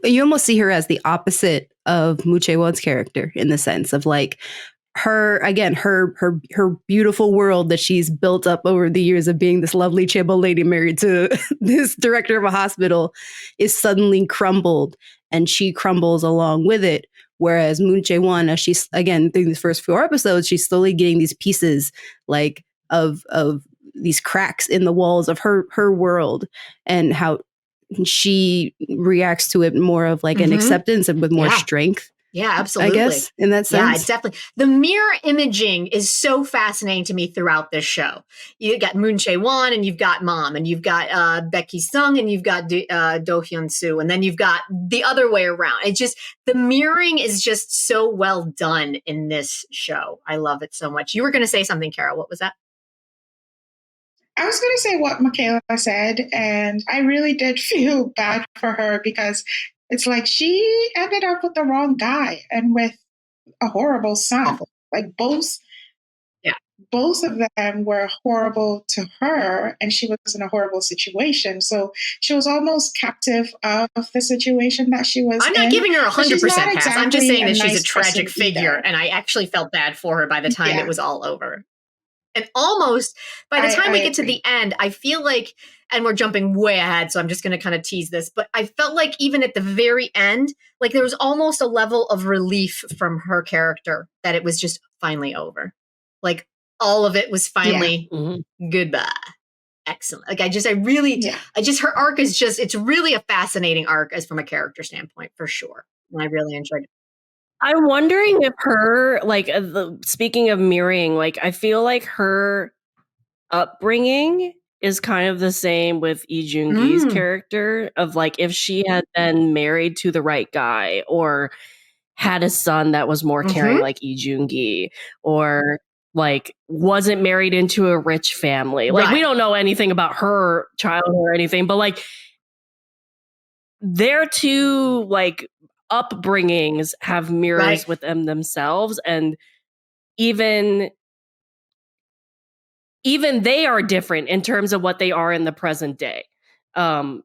You almost see her as the opposite of MICHAELA's character in the sense of like her beautiful world that she's built up over the years of being this lovely chaebol lady married to this director of a hospital is suddenly crumbled, and she crumbles along with it. Whereas Moon Jae-won, as she's again through these first 4 episodes, she's slowly getting these pieces like of these cracks in the walls of her world, and how she reacts to it more of like an acceptance and with more strength. Yeah, absolutely. I guess in that sense. Yeah, it's definitely. The mirror imaging is so fascinating to me throughout this show. You got Moon Jae-won and you've got Mom and you've got Becky Sung and you've got Do Hyun Soo and then you've got the other way around. It's just, the mirroring is just so well done in this show. I love it so much. You were going to say something, Carol. What was that? I was going to say what MICHAELA said, and I really did feel bad for her because it's like she ended up with the wrong guy and with a horrible son. Like both Yeah. both of them were horrible to her, and she was in a horrible situation. So she was almost captive of the situation that she was I'm not in. giving her But she's 100% not pass. I'm just exactly saying a that she's a nice tragic person figure, either. and I actually felt bad for her by the time Yeah. it was all over. And almost by the time we get to agree. the end, I feel like, and we're jumping way ahead, so I'm just going to kind of tease this, but I felt like even at the very end, like there was almost a level of relief from her character that it was just finally over. Like all of it was finally goodbye. Excellent. Like her arc is just, it's really a fascinating arc as from a character standpoint, for sure. And I really enjoyed it. I'm wondering if her, like, speaking of mirroring, like, I feel like her upbringing is kind of the same with Lee Joon Gi's character, of like, if she had been married to the right guy or had a son that was more caring like Lee Joon Gi, or like wasn't married into a rich family. Like, we don't know anything about her childhood or anything, but like their two like upbringings have mirrors with them themselves, and even they are different in terms of what they are in the present day, and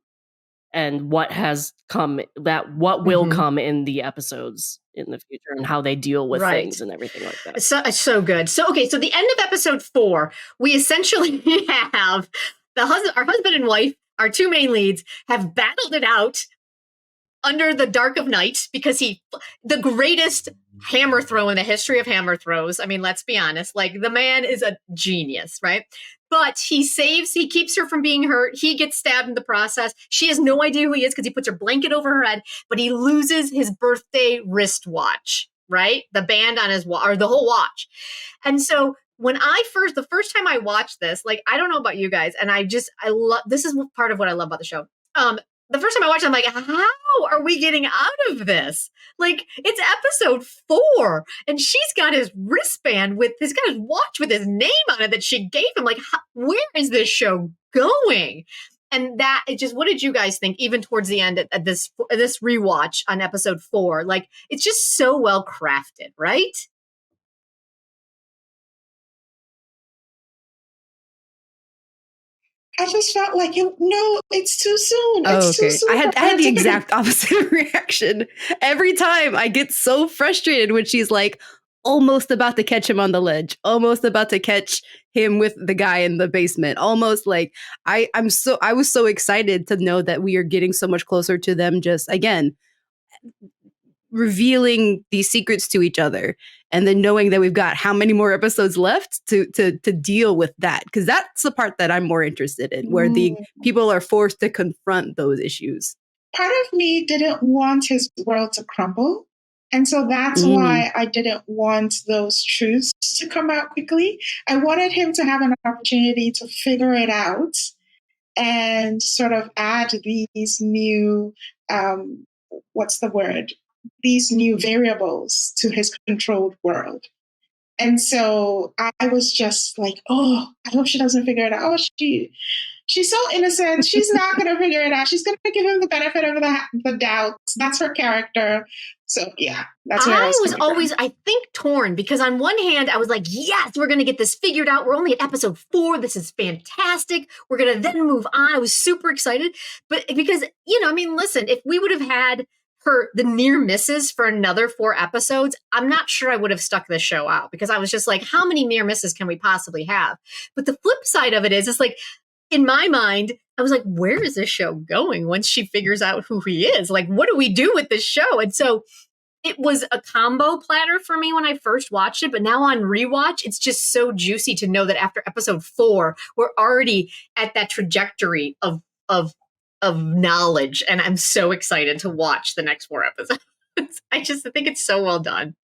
what has come, that what will come in the episodes in the future, and how they deal with things and everything like that. It's so good. So okay, so the end of episode 4, we essentially have our husband and wife, our two main leads, have battled it out under the dark of night, because the greatest hammer throw in the history of hammer throws. I mean, let's be honest, like the man is a genius, right? But he keeps her from being hurt. He gets stabbed in the process. She has no idea who he is because he puts her blanket over her head, but he loses his birthday wristwatch, right? The band on his watch, or the whole watch. And so when the first time I watched this, like, I don't know about you guys, and I love, this is part of what I love about the show. The first time I watched it, I'm like, how are we getting out of this? Like, it's episode 4, and she's got his wristband he's got his watch with his name on it that she gave him. Like, where is this show going? And that, what did you guys think, even towards the end at this rewatch on episode 4? Like, it's just so well crafted, right? I just felt like, no, it's too soon. It's too soon. I had the exact opposite reaction. Every time I get so frustrated when she's like almost about to catch him on the ledge, almost about to catch him with the guy in the basement, almost like I was so excited to know that we are getting so much closer to them, just again revealing these secrets to each other, and then knowing that we've got how many more episodes left to deal with that, because that's the part that I'm more interested in, where the people are forced to confront those issues. Part of me didn't want his world to crumble, and so that's why I didn't want those truths to come out quickly. I wanted him to have an opportunity to figure it out and sort of add these new these new variables to his controlled world. And so I was just like, oh, I hope she doesn't figure it out. Oh, she's so innocent. She's not going to figure it out. She's going to give him the benefit of the doubt. That's her character. So yeah, that's where I was always, I think, torn, because on one hand, I was like, yes, we're going to get this figured out. We're only at episode 4. This is fantastic. We're going to then move on. I was super excited. But because, listen, if we would have had the near misses for another 4 episodes, I'm not sure I would have stuck this show out, because I was just like, how many near misses can we possibly have? But the flip side of it is, it's like, in my mind, I was like, where is this show going once she figures out who he is? Like, what do we do with this show? And so it was a combo platter for me when I first watched it, but now on rewatch, it's just so juicy to know that after episode 4, we're already at that trajectory of knowledge, and I'm so excited to watch the next 4 episodes. I think it's so well done.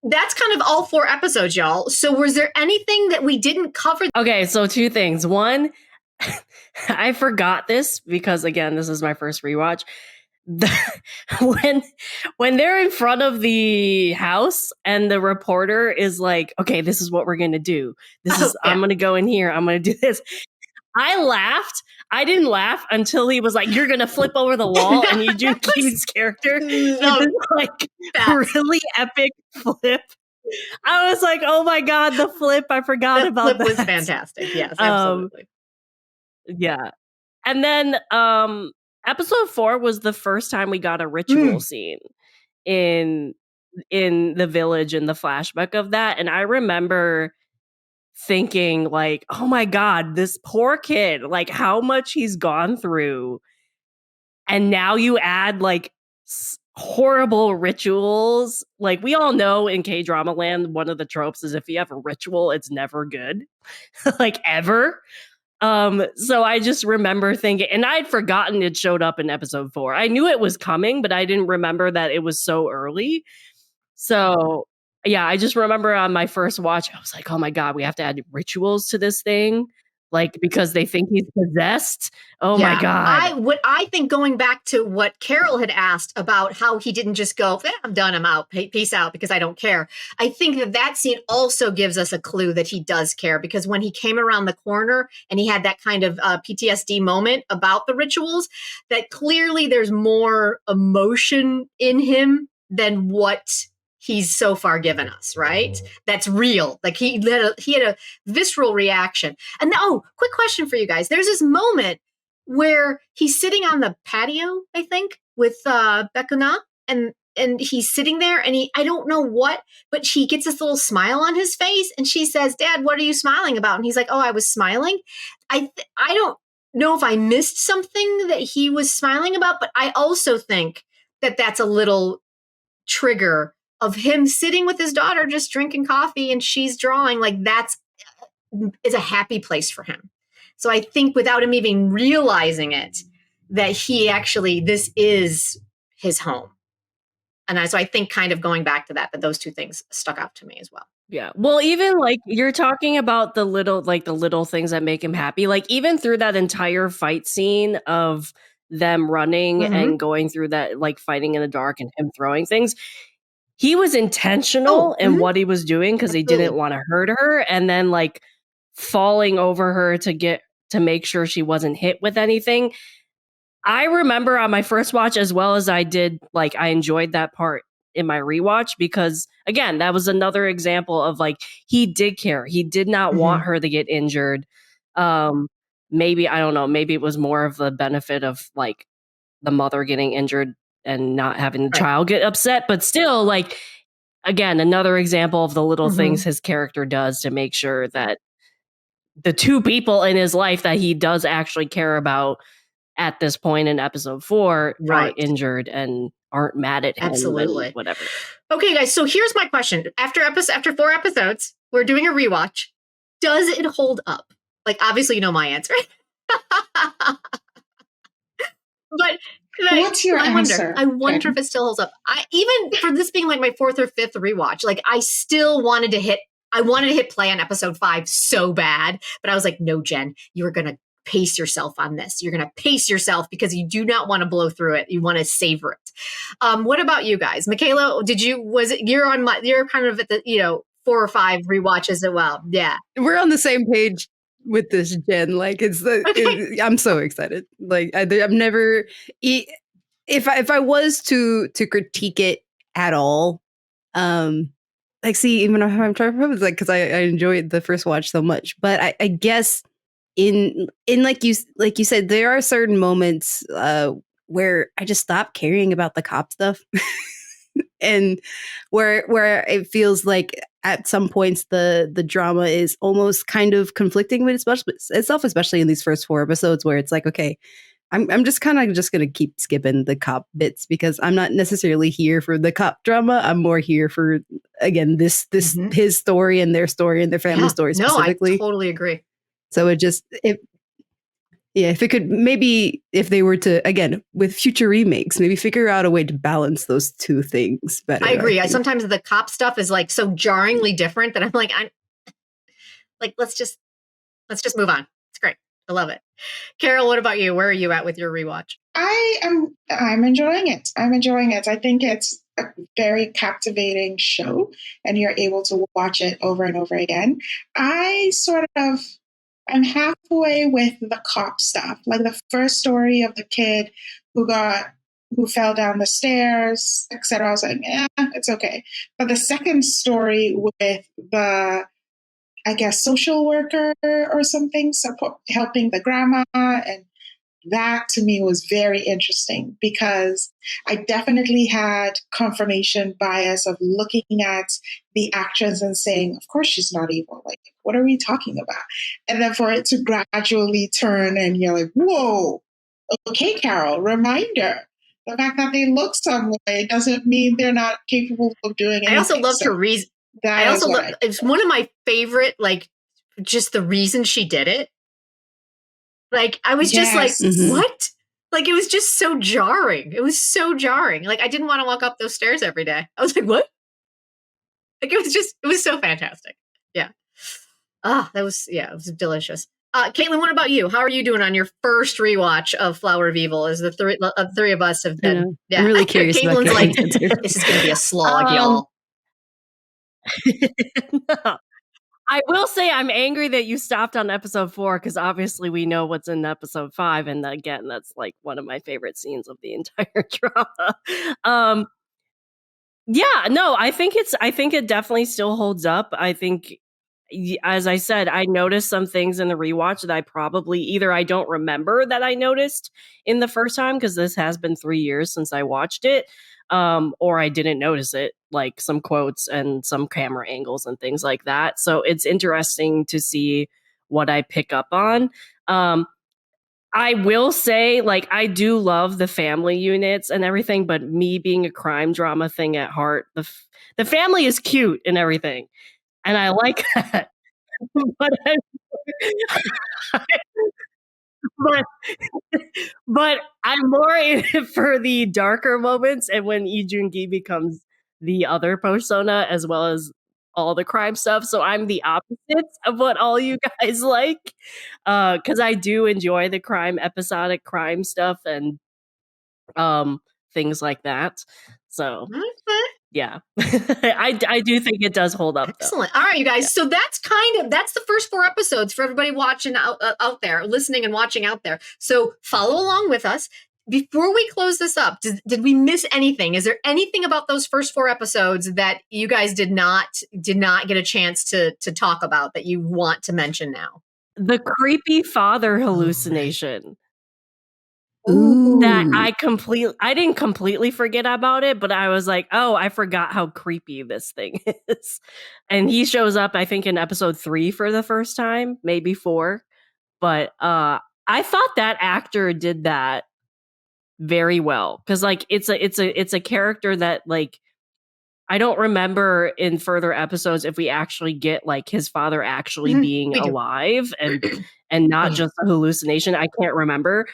That's kind of all 4 episodes, y'all. So was there anything that we didn't cover? Okay, so 2 things. One, I forgot this because, again, this is my first rewatch. When they're in front of the house and the reporter is like, okay, this is what we're going to do. I'm going to go in here. I'm going to do this. I laughed. I didn't laugh until he was like, you're going to flip over the wall, and Lee Joon Gi's character did this like really epic flip. I was like, oh my God, the flip. I forgot about flip that. was fantastic. Yes, absolutely. Yeah. And then episode 4 was the first time we got a ritual scene in the village, in the flashback of that. And I remember thinking like, oh my God, this poor kid, like how much he's gone through. And now you add like horrible rituals. Like we all know in K-drama land, one of the tropes is if you have a ritual, it's never good. Like ever. So I just remember thinking, and I'd forgotten it showed up in episode 4. I knew it was coming, but I didn't remember that it was so early. So yeah, I just remember on my first watch, I was like, oh my God, we have to add rituals to this thing. Like, because they think he's possessed. Oh my God. I think going back to what Carol had asked about how he didn't just go, I'm done, I'm out, peace out, because I don't care. I think that scene also gives us a clue that he does care, because when he came around the corner and he had that kind of PTSD moment about the rituals, that clearly there's more emotion in him than what he's so far given us, right? That's real. Like he had a visceral reaction. And quick question for you guys. There's this moment where he's sitting on the patio, I think, with Bekuna, and he's sitting there and I don't know what, but he gets this little smile on his face and she says, Dad, what are you smiling about? And he's like, oh, I was smiling. I don't know if I missed something that he was smiling about, but I also think that that's a little trigger of him sitting with his daughter just drinking coffee and she's drawing. Like is a happy place for him. So I think without him even realizing it, that this is his home. And so I think kind of going back to that those two things stuck out to me as well. Yeah. Well, even like you're talking about the little things that make him happy. Like even through that entire fight scene of them running and going through that, like fighting in the dark and him throwing things, he was intentional in what he was doing because he didn't want to hurt her, and then like falling over her to make sure she wasn't hit with anything. I remember on my first watch, as well as I did, like I enjoyed that part in my rewatch, because again, that was another example of like he did care. He did not want her to get injured. Maybe, I don't know, maybe it was more of the benefit of like the mother getting injured and not having the child get upset, but still, like, again, another example of the little things his character does to make sure that the two people in his life that he does actually care about at this point in episode 4 aren't injured and aren't mad at him. Absolutely. And whatever. Okay, guys, so here's my question. After 4 episodes, we're doing a rewatch. Does it hold up? Like, obviously, you know my answer. But what's your answer? I wonder if it still holds up. Even for this being like my 4th or 5th rewatch, like I still wanted to hit play on episode 5 so bad, but I was like, no, Jen, you're going to pace yourself on this. You're going to pace yourself because you do not want to blow through it. You want to savor it. What about you guys? Michaela, you're kind of at the, 4 or 5 rewatches as well. Yeah. We're on the same page with this, Jen. Like I'm so excited. Like I'm never, if I was to critique it at all, like, see, even if I'm trying to remember, like, because I enjoyed the first watch so much, but I guess in like you said, there are certain moments where I just stopped caring about the cop stuff, and where it feels like at some points the drama is almost kind of conflicting with itself, especially in these first 4 episodes, where it's like, okay, I'm just kind of just going to keep skipping the cop bits because I'm not necessarily here for the cop drama. I'm more here for, again, this his story and their family story specifically. No, I totally agree. So if it could, maybe if they were to, again, with future remakes, maybe figure out a way to balance those two things better. I agree. Sometimes the cop stuff is like so jarringly different that I'm like, let's just move on. It's great. I love it. Carol, what about you? Where are you at with your rewatch? I'm enjoying it. I think it's a very captivating show and you're able to watch it over and over again. I'm halfway with the cop stuff, like the first story of the kid who got who fell down the stairs, etc. I was like, it's okay. But the second story with the, I guess, social worker or something, helping the grandma, and that to me was very interesting because I definitely had confirmation bias of looking at the actions and saying, of course she's not evil. Like, what are we talking about? And then for it to gradually turn and you're like, whoa, okay, Carol, reminder. The fact that they look some way doesn't mean they're not capable of doing anything. I also loved her reason. I also love, it's one of my favorite, like, just the reason she did it. Like, I was just like, what? Like, it was just so jarring. It was so jarring. Like, I didn't want to walk up those stairs every day. I was like, what? Like, it was so fantastic. Yeah. It was delicious. Caitlin, what about you? How are you doing on your first rewatch of Flower of Evil? As the three of us have been. I'm really curious. Caitlin's like, this is going to be a slog, y'all. No. I will say I'm angry that you stopped on episode 4 because obviously we know what's in episode 5, and again, that's like one of my favorite scenes of the entire drama. Yeah, no, I think it definitely still holds up. I think, as I said, I noticed some things in the rewatch that I probably either I don't remember that I noticed in the first time because this has been 3 years since I watched it, or I didn't notice it, like some quotes and some camera angles and things like that. So it's interesting to see what I pick up on. I will say, like, I do love the family units and everything, but me being a crime drama thing at heart, the family is cute and everything. And I like that. but I'm more in it for the darker moments and when Lee Joon Gi becomes the other persona as well as all the crime stuff. So I'm the opposite of what all you guys like. Because I do enjoy the episodic crime stuff and things like that. So yeah. I do think it does hold up. Excellent. All right, you guys. Yeah. So that's the first 4 episodes for everybody watching out there, listening and watching out there. So follow along with us. Before we close this up, did we miss anything? Is there anything about those first 4 episodes that you guys did not get a chance to talk about that you want to mention now? The creepy father hallucination. Ooh. That I didn't completely forget about it, but I was like, oh, I forgot how creepy this thing is. And he shows up, I think, in episode 3 for the first time, maybe 4. But I thought that actor did that very well because, like, it's a character that, like, I don't remember in further episodes if we actually get like his father actually being alive and not just a hallucination. I can't remember.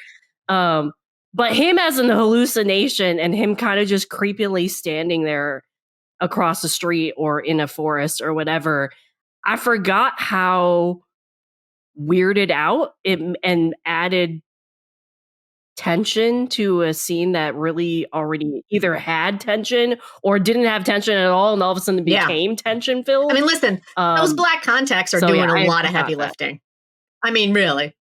But him as an hallucination and him kind of just creepily standing there across the street or in a forest or whatever, I forgot how weirded out it and added tension to a scene that really already either had tension or didn't have tension at all and all of a sudden became tension filled. I mean, listen, those black contacts are doing a lot of heavy lifting. I mean, really.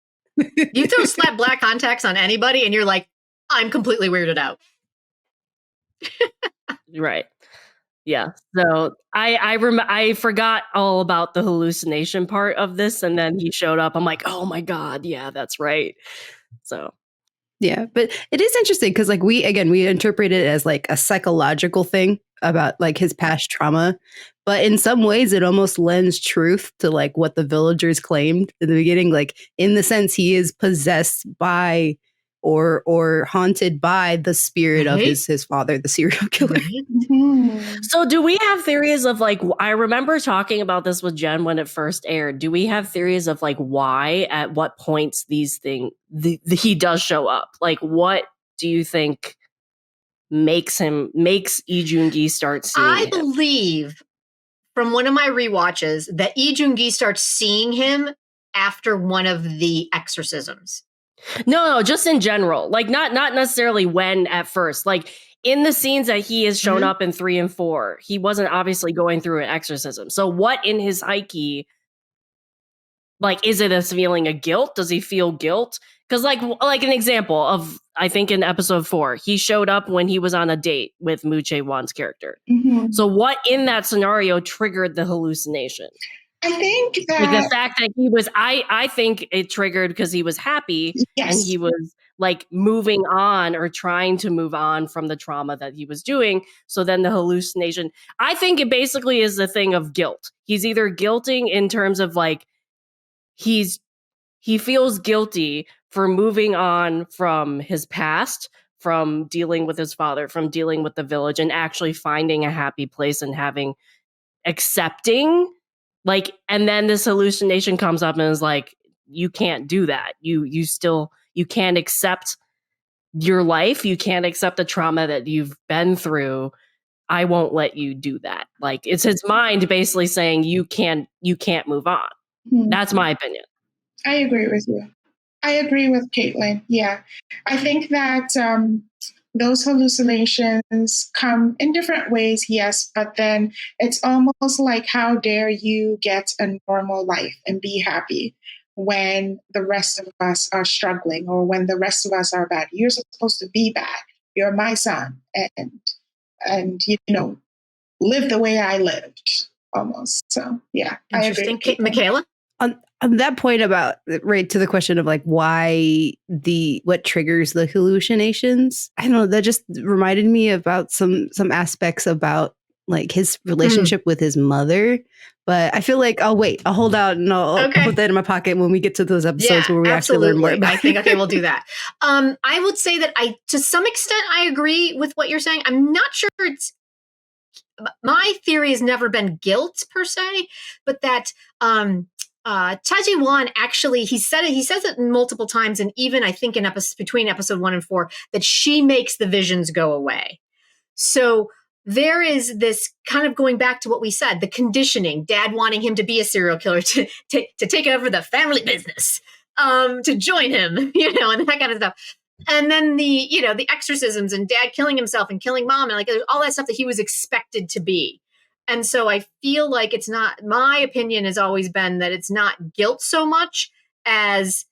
You throw slap black contacts on anybody and you're like, I'm completely weirded out. Right. Yeah. So I forgot all about the hallucination part of this, and then he showed up. I'm like, oh my God, yeah, that's right. So yeah, but it is interesting because, like, we interpret it as like a psychological thing about like his past trauma, but in some ways it almost lends truth to like what the villagers claimed in the beginning, like in the sense he is possessed by or haunted by the spirit of his father, the serial killer. So do we have theories of like, I remember talking about this with Jenn when it first aired. Do we have theories of like why, at what points these things, he does show up? Like, what do you think makes Lee Joon Gi start seeing him? Believe from one of my rewatches that Lee Joon Gi starts seeing him after one of the exorcisms. No, just in general. Like not necessarily when at first. Like in the scenes that he has shown up in 3 and 4, he wasn't obviously going through an exorcism. So what in his psyche Like, is it a feeling of guilt? Does he feel guilt? Because like an example of, I think in episode 4, he showed up when he was on a date with MICHAELA's character. Mhm. So what in that scenario triggered the hallucination? I think Like the that fact that he was, I think it triggered because he was happy and he yes, was like moving on or trying to move on from the trauma that he was doing. So then the hallucination, I think it basically is the thing of guilt. He's either guilting in terms of like, he feels guilty for moving on from his past, from dealing with his father, from dealing with the village, and actually finding a happy place and having accepting, like, and then this hallucination comes up and is like, you can't do that. You can't accept your life. You can't accept the trauma that you've been through. I won't let you do that. Like, it's his mind basically saying you can't move on. Mhm. That's my opinion. I agree with you. I agree with Caitlin. Yeah. I think that those hallucinations come in different ways, yes, but then it's almost like, how dare you get a normal life and be happy when the rest of us are struggling, or when the rest of us are bad? You're supposed to be bad. You're my son, and you know, live the way I lived, almost. So yeah, I agree. Interesting. MICHAELA? On that point about, right to the question of like what triggers the hallucinations, I don't know, that just reminded me about some aspects about like his relationship with his mother. But I feel like I'll hold out and I'll put that in my pocket when we get to those episodes where we actually learn more about I think, okay, we'll do that. I would say that to some extent, I agree with what you're saying. I'm not sure my theory has never been guilt per se, but that Chae actually, he says it multiple times, and even I think in between episode 1 and 4, that she makes the visions go away. So there is this kind of going back to what we said, the conditioning, dad wanting him to be a serial killer, to take over the family business, to join him, and that kind of stuff. And then the exorcisms and dad killing himself and killing mom, and like all that stuff that he was expected to be. And so I feel like it's not, my opinion has always been that it's not guilt so much as,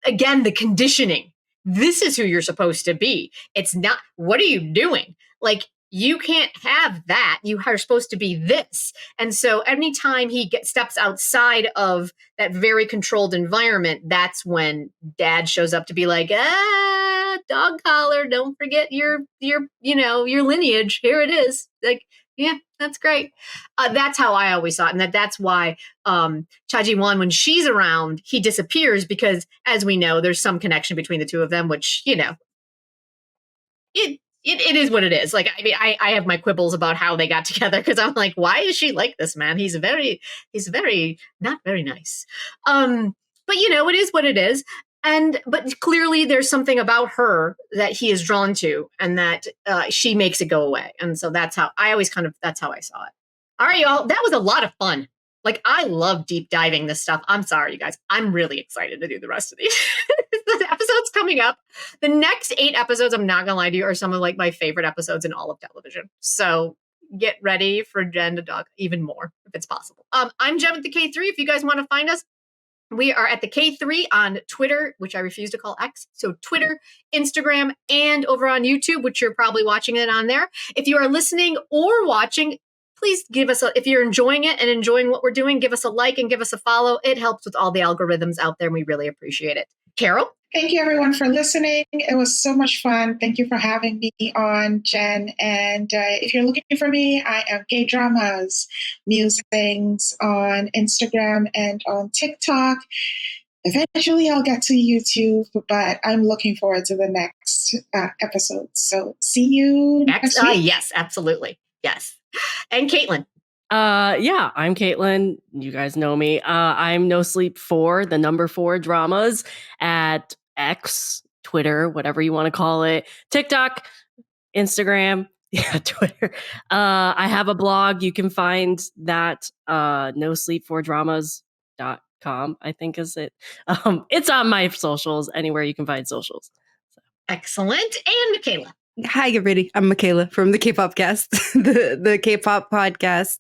again, the conditioning. This is who you're supposed to be. It's not, what are you doing? Like, you can't have that. You are supposed to be this. And so anytime he steps outside of that very controlled environment, that's when dad shows up to be like, dog collar, don't forget your lineage. Here it is. Like, yeah, that's great. That's how I always saw it. And that's why Chae, when she's around, he disappears, because as we know, there's some connection between the two of them, which, it is what it is. Like, I mean, I have my quibbles about how they got together, because I'm like, why is she like this man? He's very not very nice. But it is what it is. But clearly there's something about her that he is drawn to, and that she makes it go away. And so that's how I saw it. All right, y'all. That was a lot of fun. Like, I love deep diving this stuff. I'm sorry, you guys. I'm really excited to do the rest of these. The episodes coming up. The next 8 episodes, I'm not going to lie to you, are some of like my favorite episodes in all of television. So get ready for Jenn to talk even more, if it's possible. I'm Jenn with the KThree. If you guys want to find us, we are at the KThree on Twitter, which I refuse to call X. So Twitter, Instagram, and over on YouTube, which you're probably watching it on there. If you are listening or watching, please give us if you're enjoying it and enjoying what we're doing, give us a like and give us a follow. It helps with all the algorithms out there, and we really appreciate it. Carol? Thank you, everyone, for listening. It was so much fun. Thank you for having me on, Jenn. And if you're looking for me, I am Kdramas Musings on Instagram and on TikTok. Eventually, I'll get to YouTube, but I'm looking forward to the next episode. So see you next week. Yes, absolutely. Yes. And Caitlin. Yeah, I'm Caitlin. You guys know me. I'm No Sleep 4, the number 4 dramas at X, Twitter, whatever you want to call it, TikTok, Instagram, Twitter. I have a blog. You can find that nosleep4dramas.com, I think is it. It's on my socials, anywhere you can find socials. Excellent. And MICHAELA. Hi, everybody. I'm Michaela from the Kpopcast, the K-pop podcast.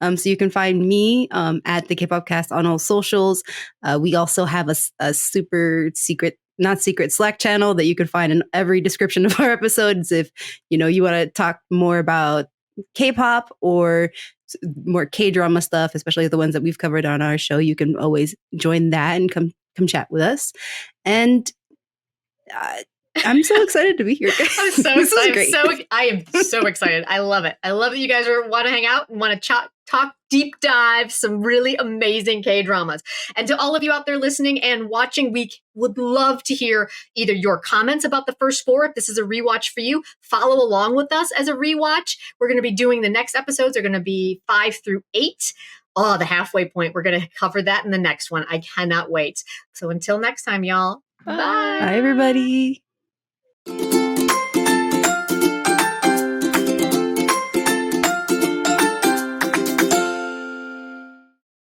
So you can find me at the Kpopcast on all socials. We also have a super secret, not secret, Slack channel that you can find in every description of our episodes. If you want to talk more about K-pop or more K-drama stuff, especially the ones that we've covered on our show, you can always join that and come chat with us. And I'm so excited to be here, guys. I'm so This is excited. great. I am so excited. I love it. I love that you guys want to hang out and want to talk deep dive some really amazing K-dramas. And to all of you out there listening and watching, we would love to hear either your comments about the first 4, if this is a rewatch for you. Follow along with us as a rewatch. We're going to be doing the next episodes are going to be 5 through 8. Oh, the halfway point. We're going to cover that in the next one. I cannot wait. So until next time, y'all. Bye. Bye, everybody.